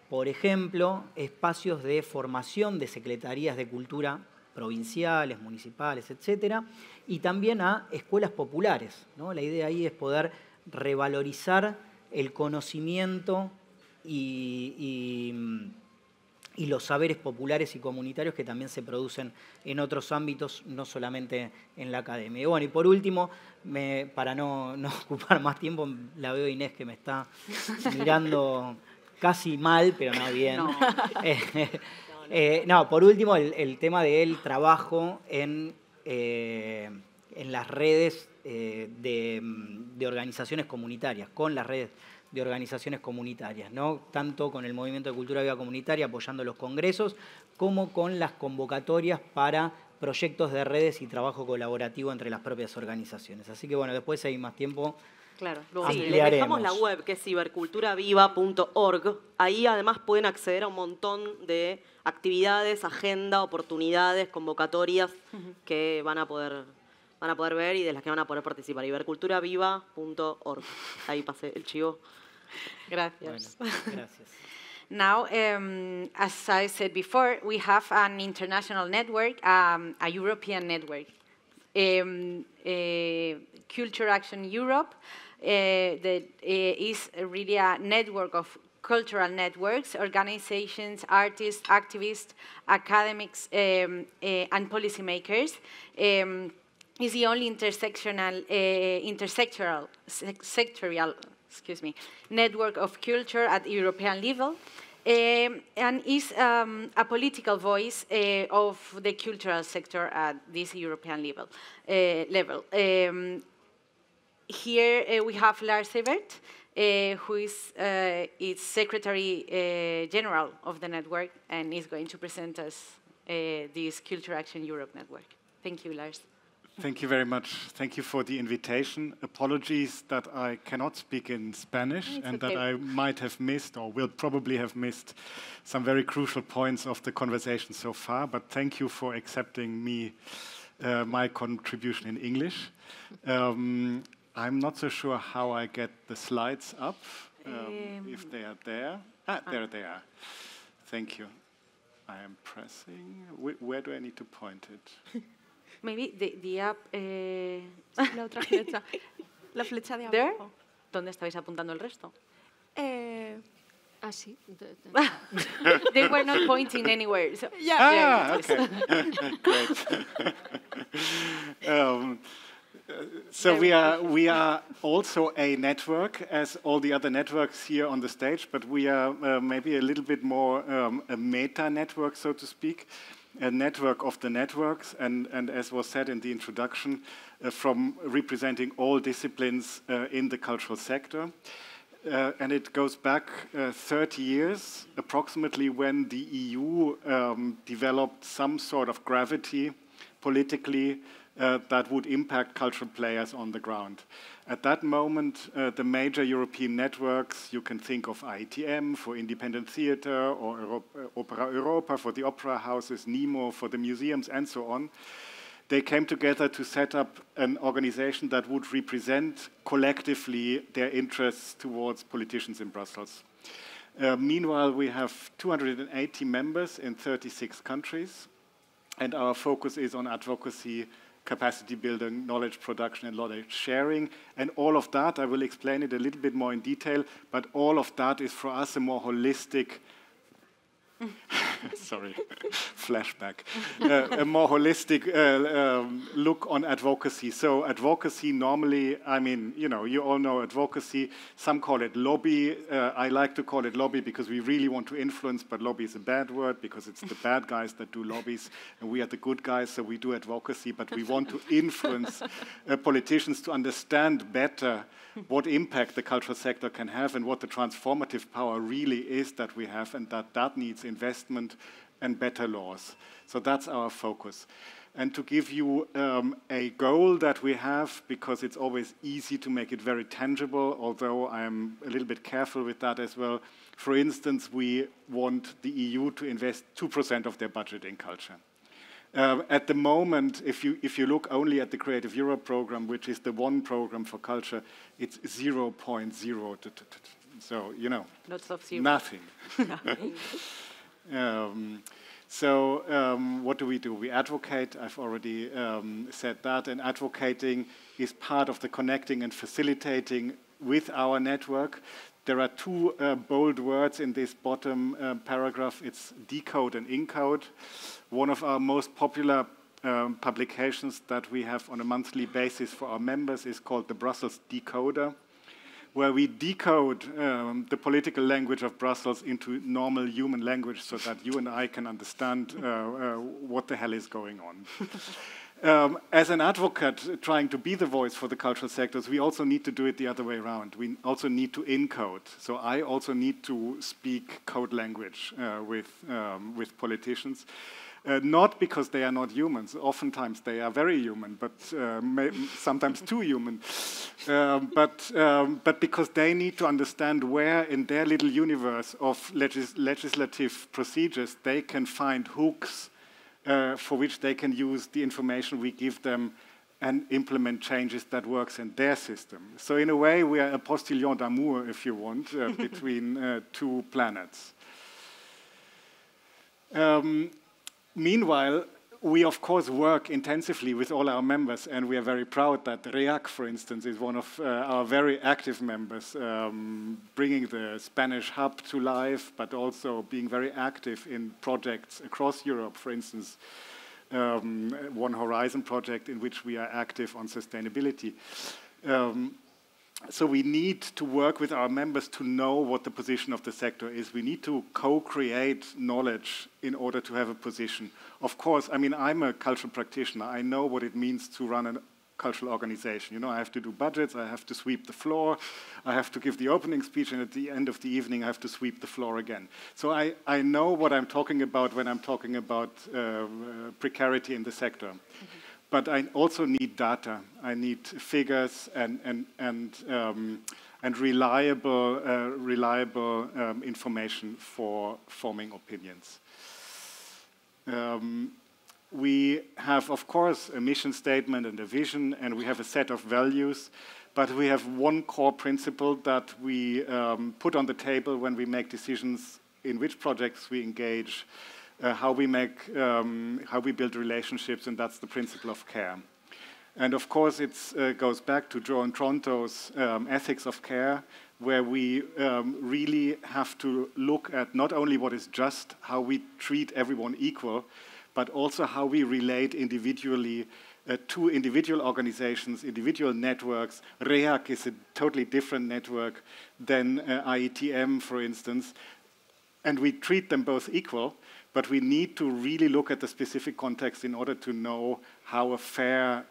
por ejemplo, espacios de formación de secretarías de cultura provinciales, municipales, etcétera, y también a escuelas populares, ¿no? La idea ahí es poder revalorizar el conocimiento y los saberes populares y comunitarios que también se producen en otros ámbitos, no solamente en la academia. Y bueno, y por último, para no ocupar más tiempo, la veo a Inés que me está mirando casi mal, pero no bien. No. Por último, el tema del trabajo en las redes de organizaciones comunitarias, con las redes de organizaciones comunitarias, ¿no?, tanto con el Movimiento de Cultura Viva Comunitaria apoyando los congresos, como con las convocatorias para proyectos de redes y trabajo colaborativo entre las propias organizaciones. Así que bueno, después si hay más tiempo, claro, sí, les dejamos la web que es iberculturaviva.org. Ahí además pueden acceder a un montón de actividades, agenda, oportunidades, convocatorias que van a poder ver y de las que van a poder participar. iberculturaviva.org. Ahí pasé el chivo. Gracias. Bueno, gracias. Now, as I said before, we have an international network, a European network. Culture Action Europe that is really a network of cultural networks, organizations, artists, activists, academics, and policymakers. Is the only sectorial network of culture at European level, and is a political voice of the cultural sector at this European level. Here we have Lars Evert, who is its Secretary General of the network and is going to present us this Culture Action Europe network. Thank you, Lars. Thank you very much. Thank you for the invitation. Apologies that I cannot speak in Spanish and that I might have missed or will probably have missed some very crucial points of the conversation so far, but thank you for accepting my contribution in English. I'm not so sure how I get the slides up, if they are there. There they are. Thank you. I am pressing. Where do I need to point it? Maybe the app... La otra flecha. La flecha de abajo. There? ¿Dónde estabais apuntando el resto? Sí. They were not pointing anywhere. So. Okay. Great. So we are also a network, as all the other networks here on the stage, but we are maybe a little bit more a meta network, so to speak, a network of the networks, and as was said in the introduction, from representing all disciplines in the cultural sector. And it goes back 30 years, approximately, when the EU developed some sort of gravity politically that would impact cultural players on the ground. At that moment, the major European networks, you can think of IETM for independent theatre, or Opera Europa for the opera houses, NEMO for the museums, and so on. They came together to set up an organization that would represent collectively their interests towards politicians in Brussels. Meanwhile, we have 280 members in 36 countries, and our focus is on advocacy, capacity building, knowledge production, and knowledge sharing. And all of that, I will explain it a little bit more in detail, but all of that is for us a more holistic sorry, flashback. A more holistic look on advocacy. So advocacy normally, I mean, you all know advocacy. Some call it lobby. I like to call it lobby because we really want to influence, but lobby is a bad word because it's the bad guys that do lobbies, and we are the good guys, so we do advocacy, but we want to influence politicians to understand better what impact the cultural sector can have and what the transformative power really is that we have, and that needs investment and better laws. So that's our focus. And to give you a goal that we have, because it's always easy to make it very tangible, although I'm a little bit careful with that as well. For instance, we want the EU to invest 2% of their budget in culture. At the moment, if you look only at the Creative Europe program, which is the one program for culture, it's 0.0. So, Lots of zero. Nothing. What do? We advocate. I've already said that. And advocating is part of the connecting and facilitating with our network. There are two bold words in this bottom paragraph. It's decode and encode. One of our most popular publications that we have on a monthly basis for our members is called the Brussels Decoder, where we decode the political language of Brussels into normal human language so that you and I can understand what the hell is going on. As an advocate trying to be the voice for the cultural sectors, we also need to do it the other way around. We also need to encode. So I also need to speak code language with politicians. Not because they are not humans. Oftentimes they are very human, but sometimes too human. But because they need to understand where in their little universe of legislative procedures they can find hooks for which they can use the information we give them and implement changes that works in their system. So in a way, we are a postillon d'amour, if you want, between two planets. Meanwhile, we of course work intensively with all our members, and we are very proud that REAC, for instance, is one of our very active members, bringing the Spanish hub to life, but also being very active in projects across Europe. For instance, One Horizon project in which we are active on sustainability. So we need to work with our members to know what the position of the sector is. We need to co-create knowledge in order to have a position. Of course, I mean, I'm a cultural practitioner. I know what it means to run a cultural organization. I have to do budgets, I have to sweep the floor, I have to give the opening speech, and at the end of the evening I have to sweep the floor again. So I know what I'm talking about when I'm talking about precarity in the sector. Mm-hmm. But I also need data. I need figures and reliable information for forming opinions. We have, of course, a mission statement and a vision, and we have a set of values. But we have one core principle that we put on the table when we make decisions in which projects we engage, how we build relationships, and that's the principle of care. And of course, it goes back to Joe and Tronto's ethics of care, where we really have to look at not only what is just, how we treat everyone equal, but also how we relate individually to individual organizations, individual networks. REAC is a totally different network than IETM, for instance, and we treat them both equal, but we need to really look at the specific context in order to know how a fair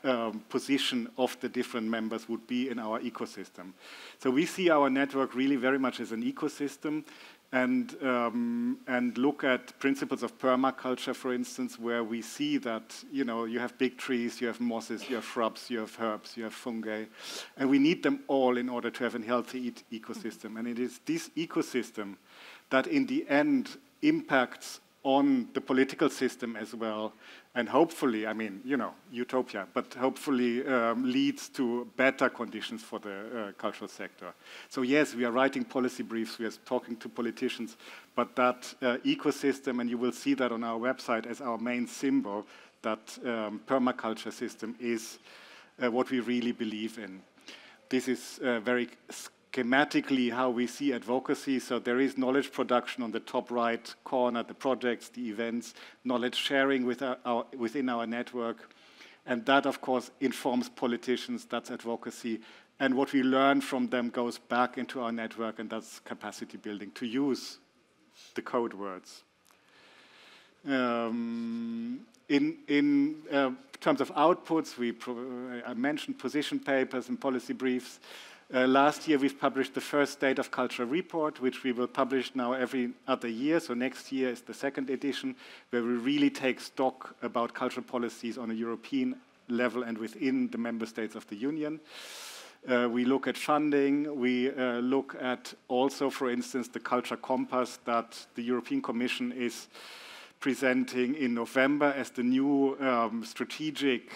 position of the different members would be in our ecosystem. So we see our network really very much as an ecosystem, and look at principles of permaculture, for instance, where we see that you have big trees, you have mosses, you have shrubs, you have herbs, you have fungi, and we need them all in order to have a healthy ecosystem. And it is this ecosystem that in the end impacts on the political system as well, and hopefully, I mean, utopia, but hopefully leads to better conditions for the cultural sector. So yes, we are writing policy briefs, we are talking to politicians, but that ecosystem, and you will see that on our website as our main symbol, that permaculture system is what we really believe in. This is very schematically how we see advocacy. So there is knowledge production on the top right corner, the projects, the events, knowledge sharing within our network. And that, of course, informs politicians, that's advocacy. And what we learn from them goes back into our network, and that's capacity building, to use the code words. In terms of outputs, I mentioned position papers and policy briefs. Last year, we've published the first State of Culture report, which we will publish now every other year. So next year is the second edition, where we really take stock about cultural policies on a European level and within the member states of the Union. We look at funding. We look at also, for instance, the Culture Compass that the European Commission is presenting in November as the new strategic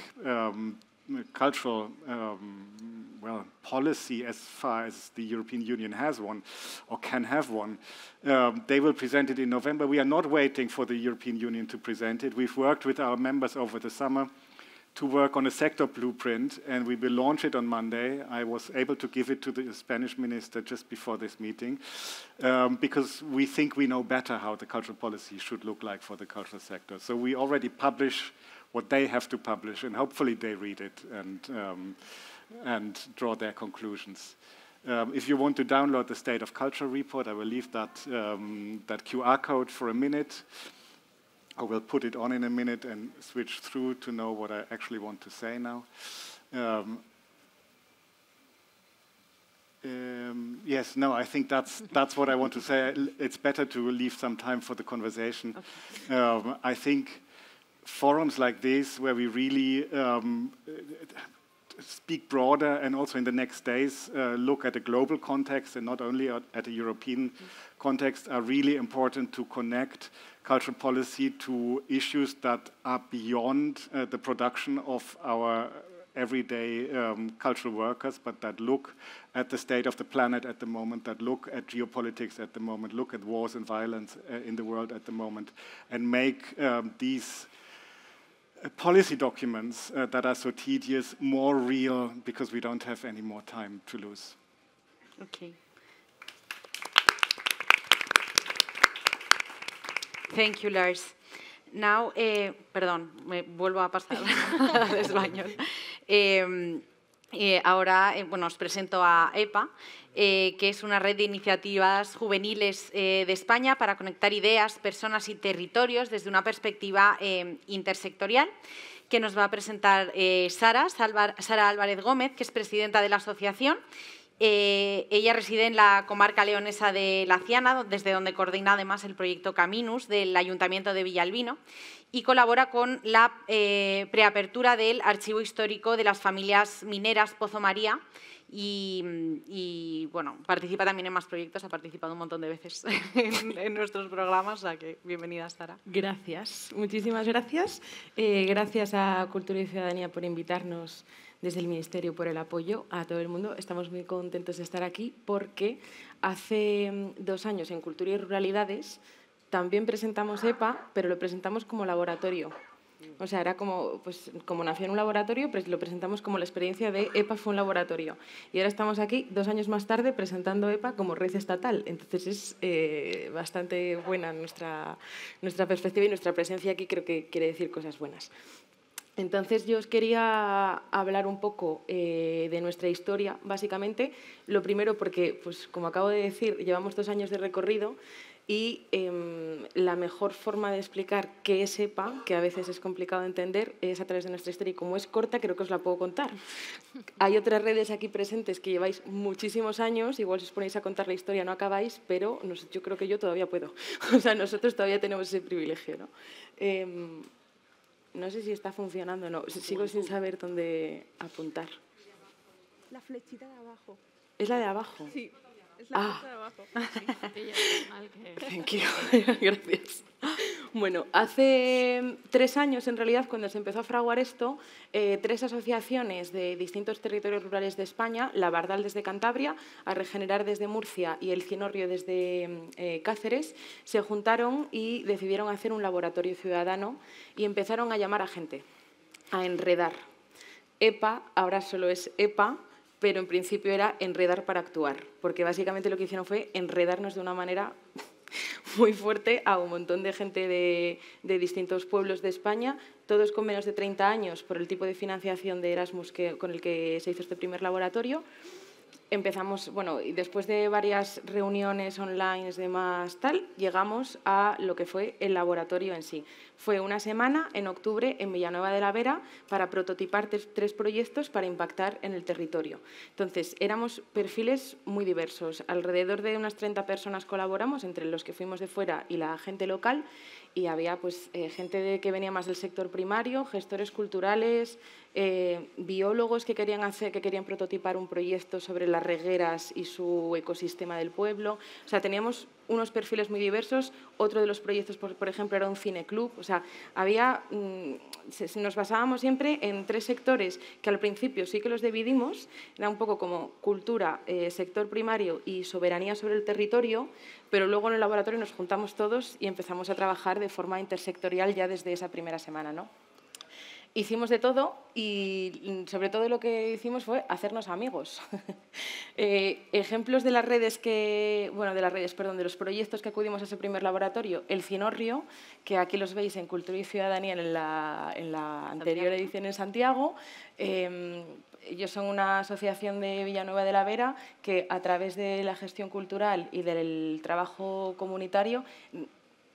cultural policy, as far as the European Union has one or can have one. They will present it in November. We are not waiting for the European Union to present it. We've worked with our members over the summer to work on a sector blueprint, and we will launch it on Monday. I was able to give it to the Spanish minister just before this meeting, because we think we know better how the cultural policy should look like for the cultural sector. So we already publish what they have to publish, and hopefully they read it and draw their conclusions. If you want to download the State of Culture report, I will leave that QR code for a minute. I will put it on in a minute and switch through to know what I actually want to say now. Yes, no, I think that's what I want to say. It's better to leave some time for the conversation. Okay. I think forums like this, where we really speak broader, and also in the next days look at a global context and not only at a European context, are really important to connect cultural policy to issues that are beyond the production of our everyday cultural workers, but that look at the state of the planet at the moment, that look at geopolitics at the moment, look at wars and violence in the world at the moment, and make these policy documents that are so tedious more real, because we don't have any more time to lose. Okay. Thank you, Lars. Now, perdón, me vuelvo a pasar al español. Ahora, bueno, os presento a EPA, que es una red de iniciativas juveniles de España para conectar ideas, personas y territorios desde una perspectiva intersectorial, que nos va a presentar Sara Álvarez Gómez, que es presidenta de la asociación. Ella reside en la comarca leonesa de Laciana, desde donde coordina además el proyecto Caminus del Ayuntamiento de Villalbino, y colabora con la preapertura del Archivo Histórico de las Familias Mineras Pozo María y bueno, participa también en más proyectos, ha participado un montón de veces en nuestros programas, o sea que bienvenida, Sara. Gracias, muchísimas gracias. Gracias a Cultura y Ciudadanía por invitarnos desde el Ministerio, por el apoyo a todo el mundo. Estamos muy contentos de estar aquí porque hace 2 años en Cultura y Ruralidades también presentamos EPA, pero lo presentamos como laboratorio. O sea, era como, pues, como nació en un laboratorio, pues lo presentamos como la experiencia de EPA fue un laboratorio. Y ahora estamos aquí, 2 años más tarde, presentando EPA como red estatal. Entonces es bastante buena nuestra perspectiva y nuestra presencia aquí creo que quiere decir cosas buenas. Entonces yo os quería hablar un poco de nuestra historia, básicamente. Lo primero porque, pues, como acabo de decir, llevamos 2 años de recorrido y la mejor forma de explicar qué es EPA, que a veces es complicado de entender, es a través de nuestra historia. Y como es corta, creo que os la puedo contar. Hay otras redes aquí presentes que lleváis muchísimos años, igual si os ponéis a contar la historia no acabáis, pero yo creo que yo todavía puedo. O sea, nosotros todavía tenemos ese privilegio, ¿no? No sé si está funcionando o no. Sigo sin saber dónde apuntar. La flechita de abajo. ¿Es la de abajo? Sí, es la flecha de abajo. Thank you. Gracias. Bueno, hace 3 años, en realidad, cuando se empezó a fraguar esto, 3 asociaciones de distintos territorios rurales de España, la Bardal desde Cantabria, A Regenerar desde Murcia y el Cinorrio desde Cáceres, se juntaron y decidieron hacer un laboratorio ciudadano y empezaron a llamar a gente, a enredar. EPA ahora solo es EPA, pero en principio era enredar para actuar, porque básicamente lo que hicieron fue enredarnos de una manera muy fuerte a un montón de gente de distintos pueblos de España, todos con menos de 30 años por el tipo de financiación de Erasmus con el que se hizo este primer laboratorio. Empezamos, bueno, y después de varias reuniones online, demás, tal, llegamos a lo que fue el laboratorio en sí. Fue una semana en octubre en Villanueva de la Vera para prototipar 3 proyectos para impactar en el territorio. Entonces, éramos perfiles muy diversos. Alrededor de unas 30 personas colaboramos, entre los que fuimos de fuera y la gente local, y había pues, gente que venía más del sector primario, gestores culturales, biólogos que querían prototipar un proyecto sobre las regueras y su ecosistema del pueblo. O sea, teníamos unos perfiles muy diversos. Otro de los proyectos, por ejemplo, era un cineclub. O sea, nos basábamos siempre en 3 sectores que al principio sí que los dividimos. Era un poco como cultura, sector primario y soberanía sobre el territorio, pero luego en el laboratorio nos juntamos todos y empezamos a trabajar de forma intersectorial ya desde esa primera semana, ¿no? Hicimos de todo y sobre todo lo que hicimos fue hacernos amigos. Ejemplos de las redes de los proyectos que acudimos a ese primer laboratorio, el Cinorrio, que aquí los veis en Cultura y Ciudadanía en la anterior edición en Santiago. Ellos son una asociación de Villanueva de la Vera que a través de la gestión cultural y del trabajo comunitario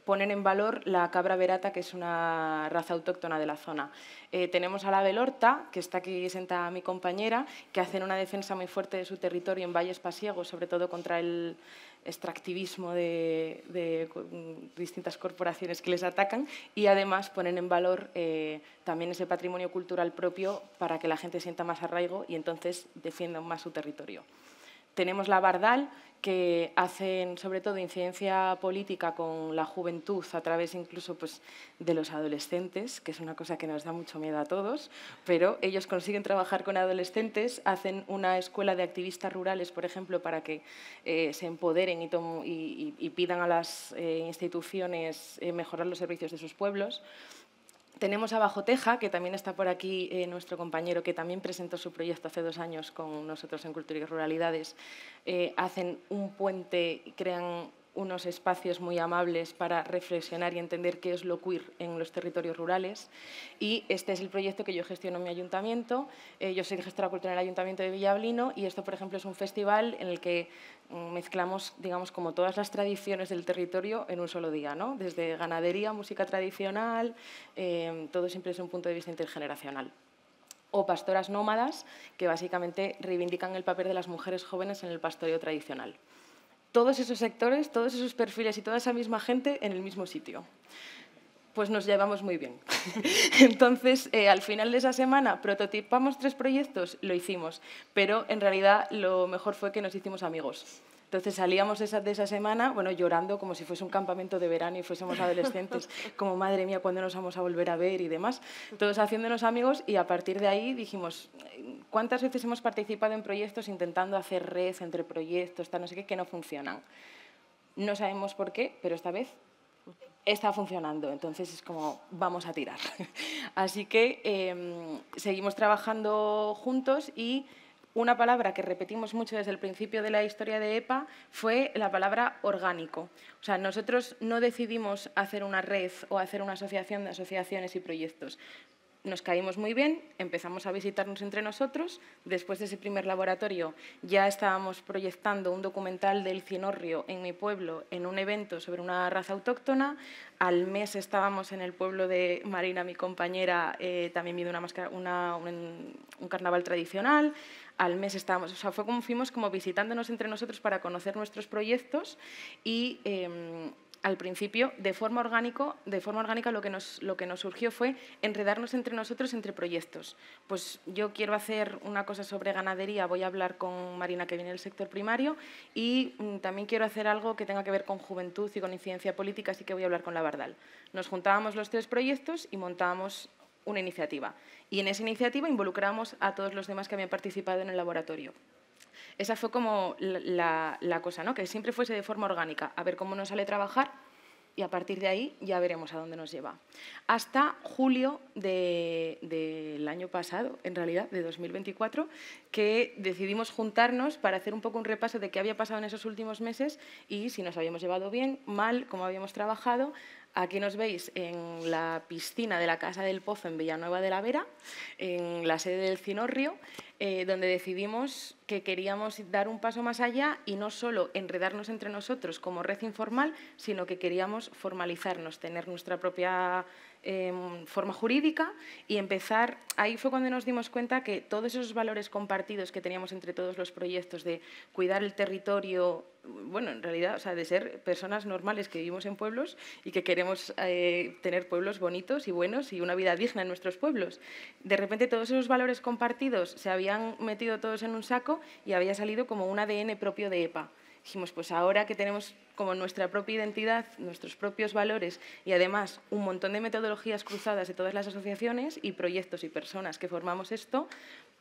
ponen en valor la cabra verata, que es una raza autóctona de la zona. Tenemos a la Belorta, que está aquí sentada mi compañera, que hacen una defensa muy fuerte de su territorio en valles pasiegos, sobre todo contra el extractivismo de distintas corporaciones que les atacan, y además ponen en valor también ese patrimonio cultural propio para que la gente sienta más arraigo y entonces defiendan más su territorio. Tenemos la Bardal, que hacen sobre todo incidencia política con la juventud a través incluso pues, de los adolescentes, que es una cosa que nos da mucho miedo a todos, pero ellos consiguen trabajar con adolescentes, hacen una escuela de activistas rurales, por ejemplo, para que se empoderen y pidan a las instituciones mejorar los servicios de sus pueblos. Tenemos a Bajo Teja, que también está por aquí nuestro compañero, que también presentó su proyecto hace 2 años con nosotros en Cultura y Ruralidades. Hacen un puente y crean unos espacios muy amables para reflexionar y entender qué es lo queer en los territorios rurales. Y este es el proyecto que yo gestiono en mi ayuntamiento. Yo soy gestora cultural en el Ayuntamiento de Villablino y esto, por ejemplo, es un festival en el que mezclamos, digamos, como todas las tradiciones del territorio en un solo día, ¿no? Desde ganadería, música tradicional, todo siempre es un punto de vista intergeneracional. O pastoras nómadas, que básicamente reivindican el papel de las mujeres jóvenes en el pastoreo tradicional. Todos esos sectores, todos esos perfiles y toda esa misma gente en el mismo sitio. Pues nos llevamos muy bien. Entonces, al final de esa semana, prototipamos 3 proyectos, lo hicimos, pero en realidad lo mejor fue que nos hicimos amigos. Entonces salíamos de esa semana, bueno, llorando como si fuese un campamento de verano y fuésemos adolescentes, como madre mía, ¿cuándo nos vamos a volver a ver? Y demás. Todos haciéndonos amigos y a partir de ahí dijimos, ¿cuántas veces hemos participado en proyectos intentando hacer red entre proyectos, no sé qué, que no funcionan? No sabemos por qué, pero esta vez está funcionando, entonces es como vamos a tirar. Así que seguimos trabajando juntos y una palabra que repetimos mucho desde el principio de la historia de EPA fue la palabra orgánico. O sea, nosotros no decidimos hacer una red o hacer una asociación de asociaciones y proyectos. Nos caímos muy bien, empezamos a visitarnos entre nosotros. Después de ese primer laboratorio ya estábamos proyectando un documental del cinorrio en mi pueblo en un evento sobre una raza autóctona. Al mes estábamos en el pueblo de Marina, mi compañera, también viendo un carnaval tradicional. Al mes estábamos, o sea, fue como fuimos como visitándonos entre nosotros para conocer nuestros proyectos y al principio, de forma orgánica lo que nos surgió fue enredarnos entre nosotros entre proyectos. Pues yo quiero hacer una cosa sobre ganadería, voy a hablar con Marina, que viene del sector primario, y también quiero hacer algo que tenga que ver con juventud y con incidencia política, así que voy a hablar con la Bardal. Nos juntábamos los 3 proyectos y montábamos una iniciativa. Y en esa iniciativa involucramos a todos los demás que habían participado en el laboratorio. Esa fue como la cosa, ¿no? Que siempre fuese de forma orgánica, a ver cómo nos sale trabajar y a partir de ahí ya veremos a dónde nos lleva. Hasta julio del año pasado, en realidad, de 2024, que decidimos juntarnos para hacer un poco un repaso de qué había pasado en esos últimos meses y si nos habíamos llevado bien, mal, cómo habíamos trabajado. Aquí nos veis en la piscina de la Casa del Pozo en Villanueva de la Vera, en la sede del Cinorrio, donde decidimos que queríamos dar un paso más allá y no solo enredarnos entre nosotros como red informal, sino que queríamos formalizarnos, tener nuestra propia forma jurídica y empezar. Ahí fue cuando nos dimos cuenta que todos esos valores compartidos que teníamos entre todos los proyectos de cuidar el territorio, bueno, en realidad, o sea, de ser personas normales que vivimos en pueblos y que queremos tener pueblos bonitos y buenos y una vida digna en nuestros pueblos. De repente todos esos valores compartidos se habían metido todos en un saco y había salido como un ADN propio de EPA. Dijimos, pues ahora que tenemos como nuestra propia identidad, nuestros propios valores y además un montón de metodologías cruzadas de todas las asociaciones y proyectos y personas que formamos esto,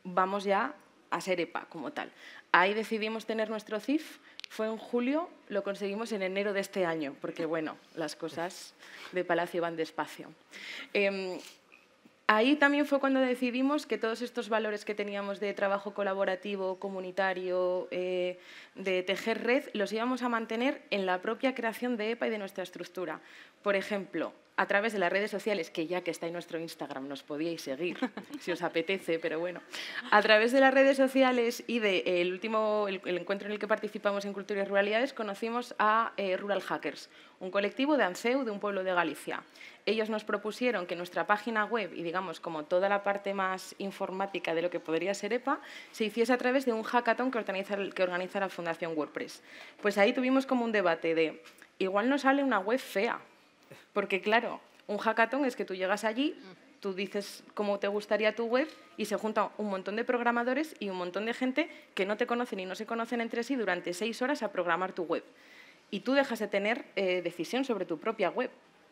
vamos ya a ser EPA como tal. Ahí decidimos tener nuestro CIF, fue en julio, lo conseguimos en enero de este año, porque bueno, las cosas de Palacio van despacio. Ahí también fue cuando decidimos que todos estos valores que teníamos de trabajo colaborativo, comunitario, de tejer red, los íbamos a mantener en la propia creación de EPA y de nuestra estructura. Por ejemplo, a través de las redes sociales, que ya que está en nuestro Instagram nos podíais seguir, si os apetece, pero bueno. A través de las redes sociales y del el encuentro en el que participamos en Cultura y Ruralidades, conocimos a Rural Hackers, un colectivo de Anseu, de un pueblo de Galicia. Ellos nos propusieron que nuestra página web y, digamos, como toda la parte más informática de lo que podría ser EPA, se hiciese a través de un hackathon que organiza la Fundación WordPress. Pues ahí tuvimos como un debate de, igual nos sale una web fea, porque claro, un hackathon es que tú llegas allí, tú dices cómo te gustaría tu web y se juntan un montón de programadores y un montón de gente que no te conocen y no se conocen entre sí durante 6 horas a programar tu web. Y tú dejas de tener decisión sobre tu propia web,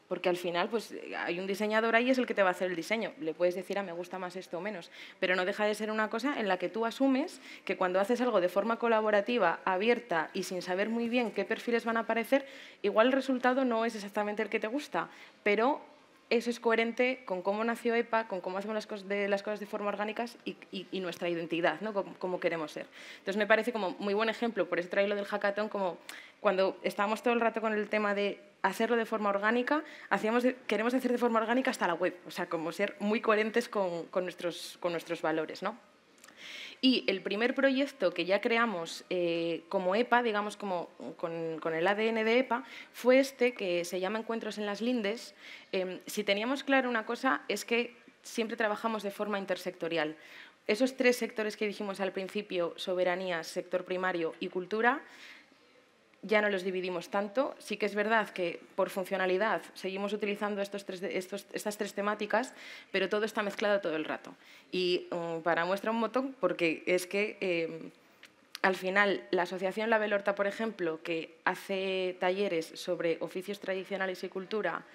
porque al final pues, hay un diseñador ahí y es el que te va a hacer el diseño. Le puedes decir, me gusta más esto o menos, pero no deja de ser una cosa en la que tú asumes que cuando haces algo de forma colaborativa, abierta y sin saber muy bien qué perfiles van a aparecer, igual el resultado no es exactamente el que te gusta, pero eso es coherente con cómo nació EPA, con cómo hacemos las cosas de forma orgánicas y nuestra identidad, ¿no? Cómo queremos ser. Entonces, me parece como muy buen ejemplo, por eso traigo lo del hackathon, como cuando estábamos todo el rato con el tema de hacerlo de forma orgánica, queremos hacer de forma orgánica hasta la web, o sea, como ser muy coherentes con nuestros valores, ¿no? Y el primer proyecto que ya creamos como EPA, digamos como con el ADN de EPA, fue este que se llama Encuentros en las Lindes. Si teníamos claro una cosa es que siempre trabajamos de forma intersectorial. Esos 3 sectores que dijimos al principio, soberanía, sector primario y cultura, ya no los dividimos tanto. Sí que es verdad que por funcionalidad seguimos utilizando estas 3 temáticas, pero todo está mezclado todo el rato. Y para muestra un botón, porque es que al final la Asociación La Belorta, por ejemplo, que hace talleres sobre oficios tradicionales y cultura,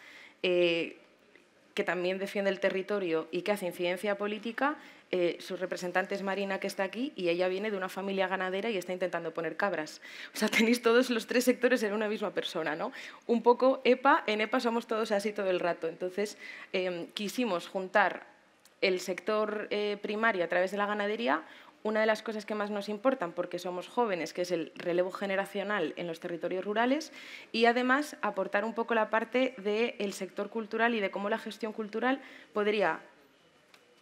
que también defiende el territorio y que hace incidencia política. Su representante es Marina, que está aquí, y ella viene de una familia ganadera y está intentando poner cabras. O sea, tenéis todos los 3 sectores en una misma persona, ¿no? Un poco EPA, en EPA somos todos así todo el rato. Entonces, quisimos juntar el sector primario a través de la ganadería. Una de las cosas que más nos importan, porque somos jóvenes, que es el relevo generacional en los territorios rurales, y además aportar un poco la parte del sector cultural y de cómo la gestión cultural podría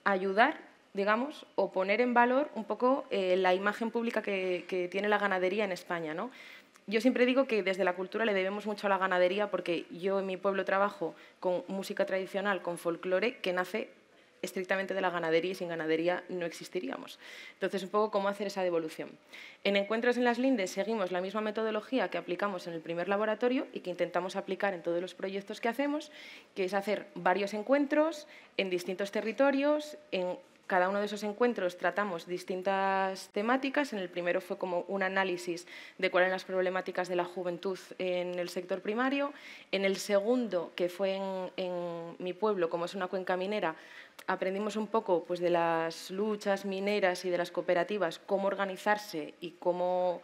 ayudar, digamos, o poner en valor un poco la imagen pública que tiene la ganadería en España, ¿no? Yo siempre digo que desde la cultura le debemos mucho a la ganadería, porque yo en mi pueblo trabajo con música tradicional, con folclore, que nace estrictamente de la ganadería, y sin ganadería no existiríamos. Entonces, un poco cómo hacer esa devolución. En Encuentros en las Lindes seguimos la misma metodología que aplicamos en el primer laboratorio y que intentamos aplicar en todos los proyectos que hacemos, que es hacer varios encuentros en distintos territorios. En cada uno de esos encuentros tratamos distintas temáticas. En el primero fue como un análisis de cuáles eran las problemáticas de la juventud en el sector primario. En el segundo, que fue en mi pueblo, como es una cuenca minera, aprendimos un poco pues, de las luchas mineras y de las cooperativas, cómo organizarse y cómo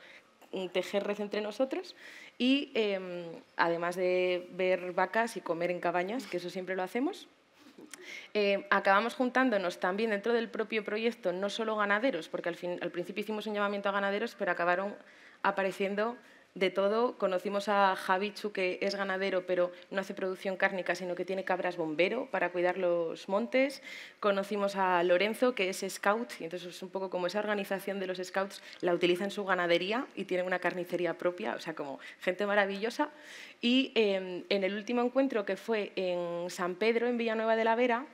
tejer red entre nosotros. Y además de ver vacas y comer en cabañas, que eso siempre lo hacemos, acabamos juntándonos también dentro del propio proyecto, no solo ganaderos, porque al principio hicimos un llamamiento a ganaderos, pero acabaron apareciendo de todo. Conocimos a Javichu, que es ganadero, pero no hace producción cárnica, sino que tiene cabras bombero para cuidar los montes. Conocimos a Lorenzo, que es scout, y entonces es un poco como esa organización de los scouts la utiliza en su ganadería y tiene una carnicería propia, o sea, como gente maravillosa. Y en el último encuentro, que fue en San Pedro, en Villanueva de la Vera,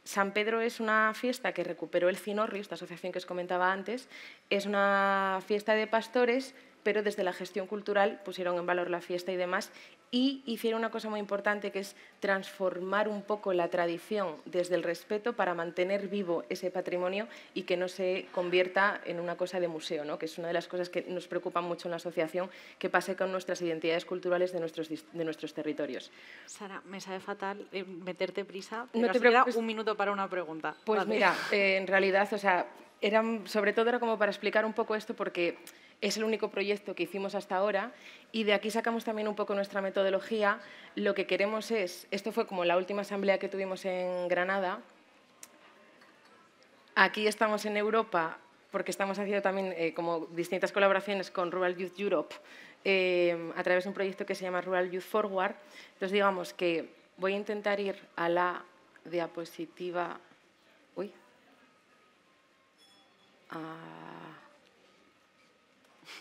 San Pedro es una fiesta que recuperó el Cinorrio, esta asociación que os comentaba antes. Es una fiesta de pastores, pero desde la gestión cultural pusieron en valor la fiesta y demás, y hicieron una cosa muy importante, que es transformar un poco la tradición desde el respeto para mantener vivo ese patrimonio y que no se convierta en una cosa de museo, ¿no? Que es una de las cosas que nos preocupa mucho en la asociación, que pase con nuestras identidades culturales de nuestros territorios. Sara, me sabe fatal meterte prisa, pero No te queda preocupes. un minuto para una pregunta. Pues Vale. mira, en realidad, o sea, sobre todo era como para explicar un poco esto, porque es el único proyecto que hicimos hasta ahora y de aquí sacamos también un poco nuestra metodología. Lo que queremos es, esto fue como la última asamblea que tuvimos en Granada. Aquí estamos en Europa porque estamos haciendo también como distintas colaboraciones con Rural Youth Europe a través de un proyecto que se llama Rural Youth Forward. Entonces, digamos que voy a intentar ir a la diapositiva. Uy.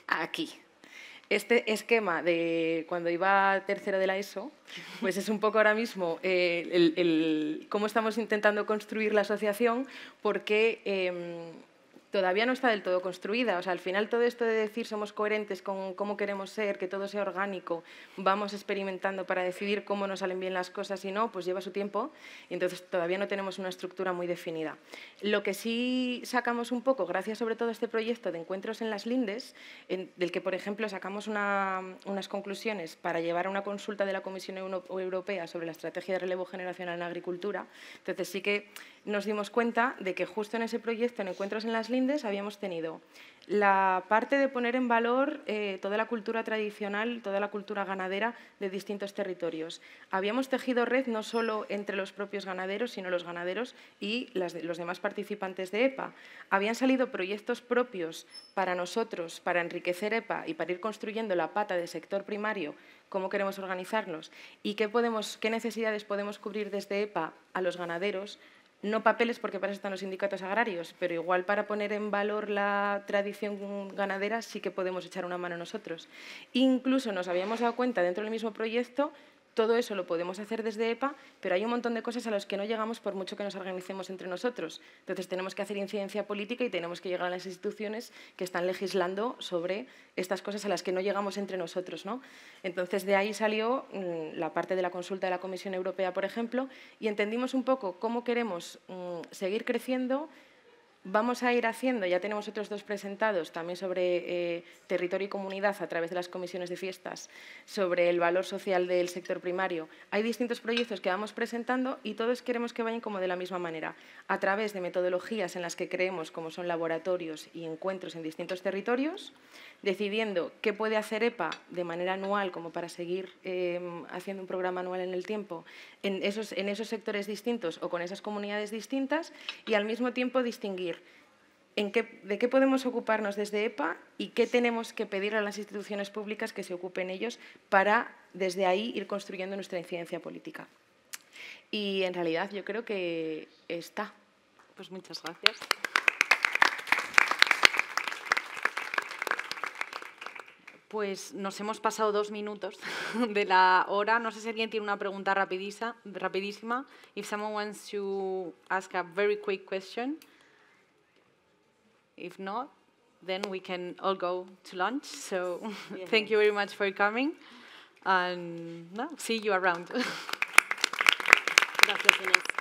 Aquí. Este esquema de cuando iba a tercero de la ESO, pues es un poco ahora mismo cómo estamos intentando construir la asociación, porque todavía no está del todo construida. O sea, al final todo esto de decir somos coherentes con cómo queremos ser, que todo sea orgánico, vamos experimentando para decidir cómo nos salen bien las cosas y no, pues lleva su tiempo y entonces todavía no tenemos una estructura muy definida. Lo que sí sacamos un poco, gracias sobre todo a este proyecto de Encuentros en las Lindes, del que, por ejemplo, sacamos unas conclusiones para llevar a una consulta de la Comisión Europea sobre la estrategia de relevo generacional en agricultura. Entonces sí que nos dimos cuenta de que justo en ese proyecto, en Encuentros en las Lindes, habíamos tenido la parte de poner en valor toda la cultura tradicional, toda la cultura ganadera de distintos territorios. Habíamos tejido red no solo entre los propios ganaderos, sino los ganaderos y los demás participantes de EPA. Habían salido proyectos propios para nosotros, para enriquecer EPA y para ir construyendo la pata del sector primario, cómo queremos organizarnos y qué necesidades podemos cubrir desde EPA a los ganaderos. No papeles, porque para eso están los sindicatos agrarios, pero igual para poner en valor la tradición ganadera sí que podemos echar una mano nosotros. Incluso nos habíamos dado cuenta dentro del mismo proyecto, todo eso lo podemos hacer desde EPA, pero hay un montón de cosas a las que no llegamos por mucho que nos organicemos entre nosotros. Entonces tenemos que hacer incidencia política y tenemos que llegar a las instituciones que están legislando sobre estas cosas a las que no llegamos entre nosotros, ¿no? Entonces de ahí salió la parte de la consulta de la Comisión Europea, por ejemplo, y entendimos un poco cómo queremos seguir creciendo Vamos a ir haciendo, ya tenemos otros 2 presentados, también sobre territorio y comunidad a través de las comisiones de fiestas, sobre el valor social del sector primario. Hay distintos proyectos que vamos presentando y todos queremos que vayan como de la misma manera, a través de metodologías en las que creemos, como son laboratorios y encuentros en distintos territorios, decidiendo qué puede hacer EPA de manera anual, como para seguir haciendo un programa anual en el tiempo, en esos sectores distintos o con esas comunidades distintas, y al mismo tiempo distinguir de qué podemos ocuparnos desde EPA y qué tenemos que pedir a las instituciones públicas que se ocupen ellos para, desde ahí, ir construyendo nuestra incidencia política. Y, en realidad, yo creo que está. Pues muchas gracias. Pues nos hemos pasado 2 minutos de la hora. No sé si alguien tiene una pregunta rapidísima. If someone wants to ask a very quick question. If not, then we can all go to lunch. So thank you very much for coming. And no, see you around. Gracias, Inés.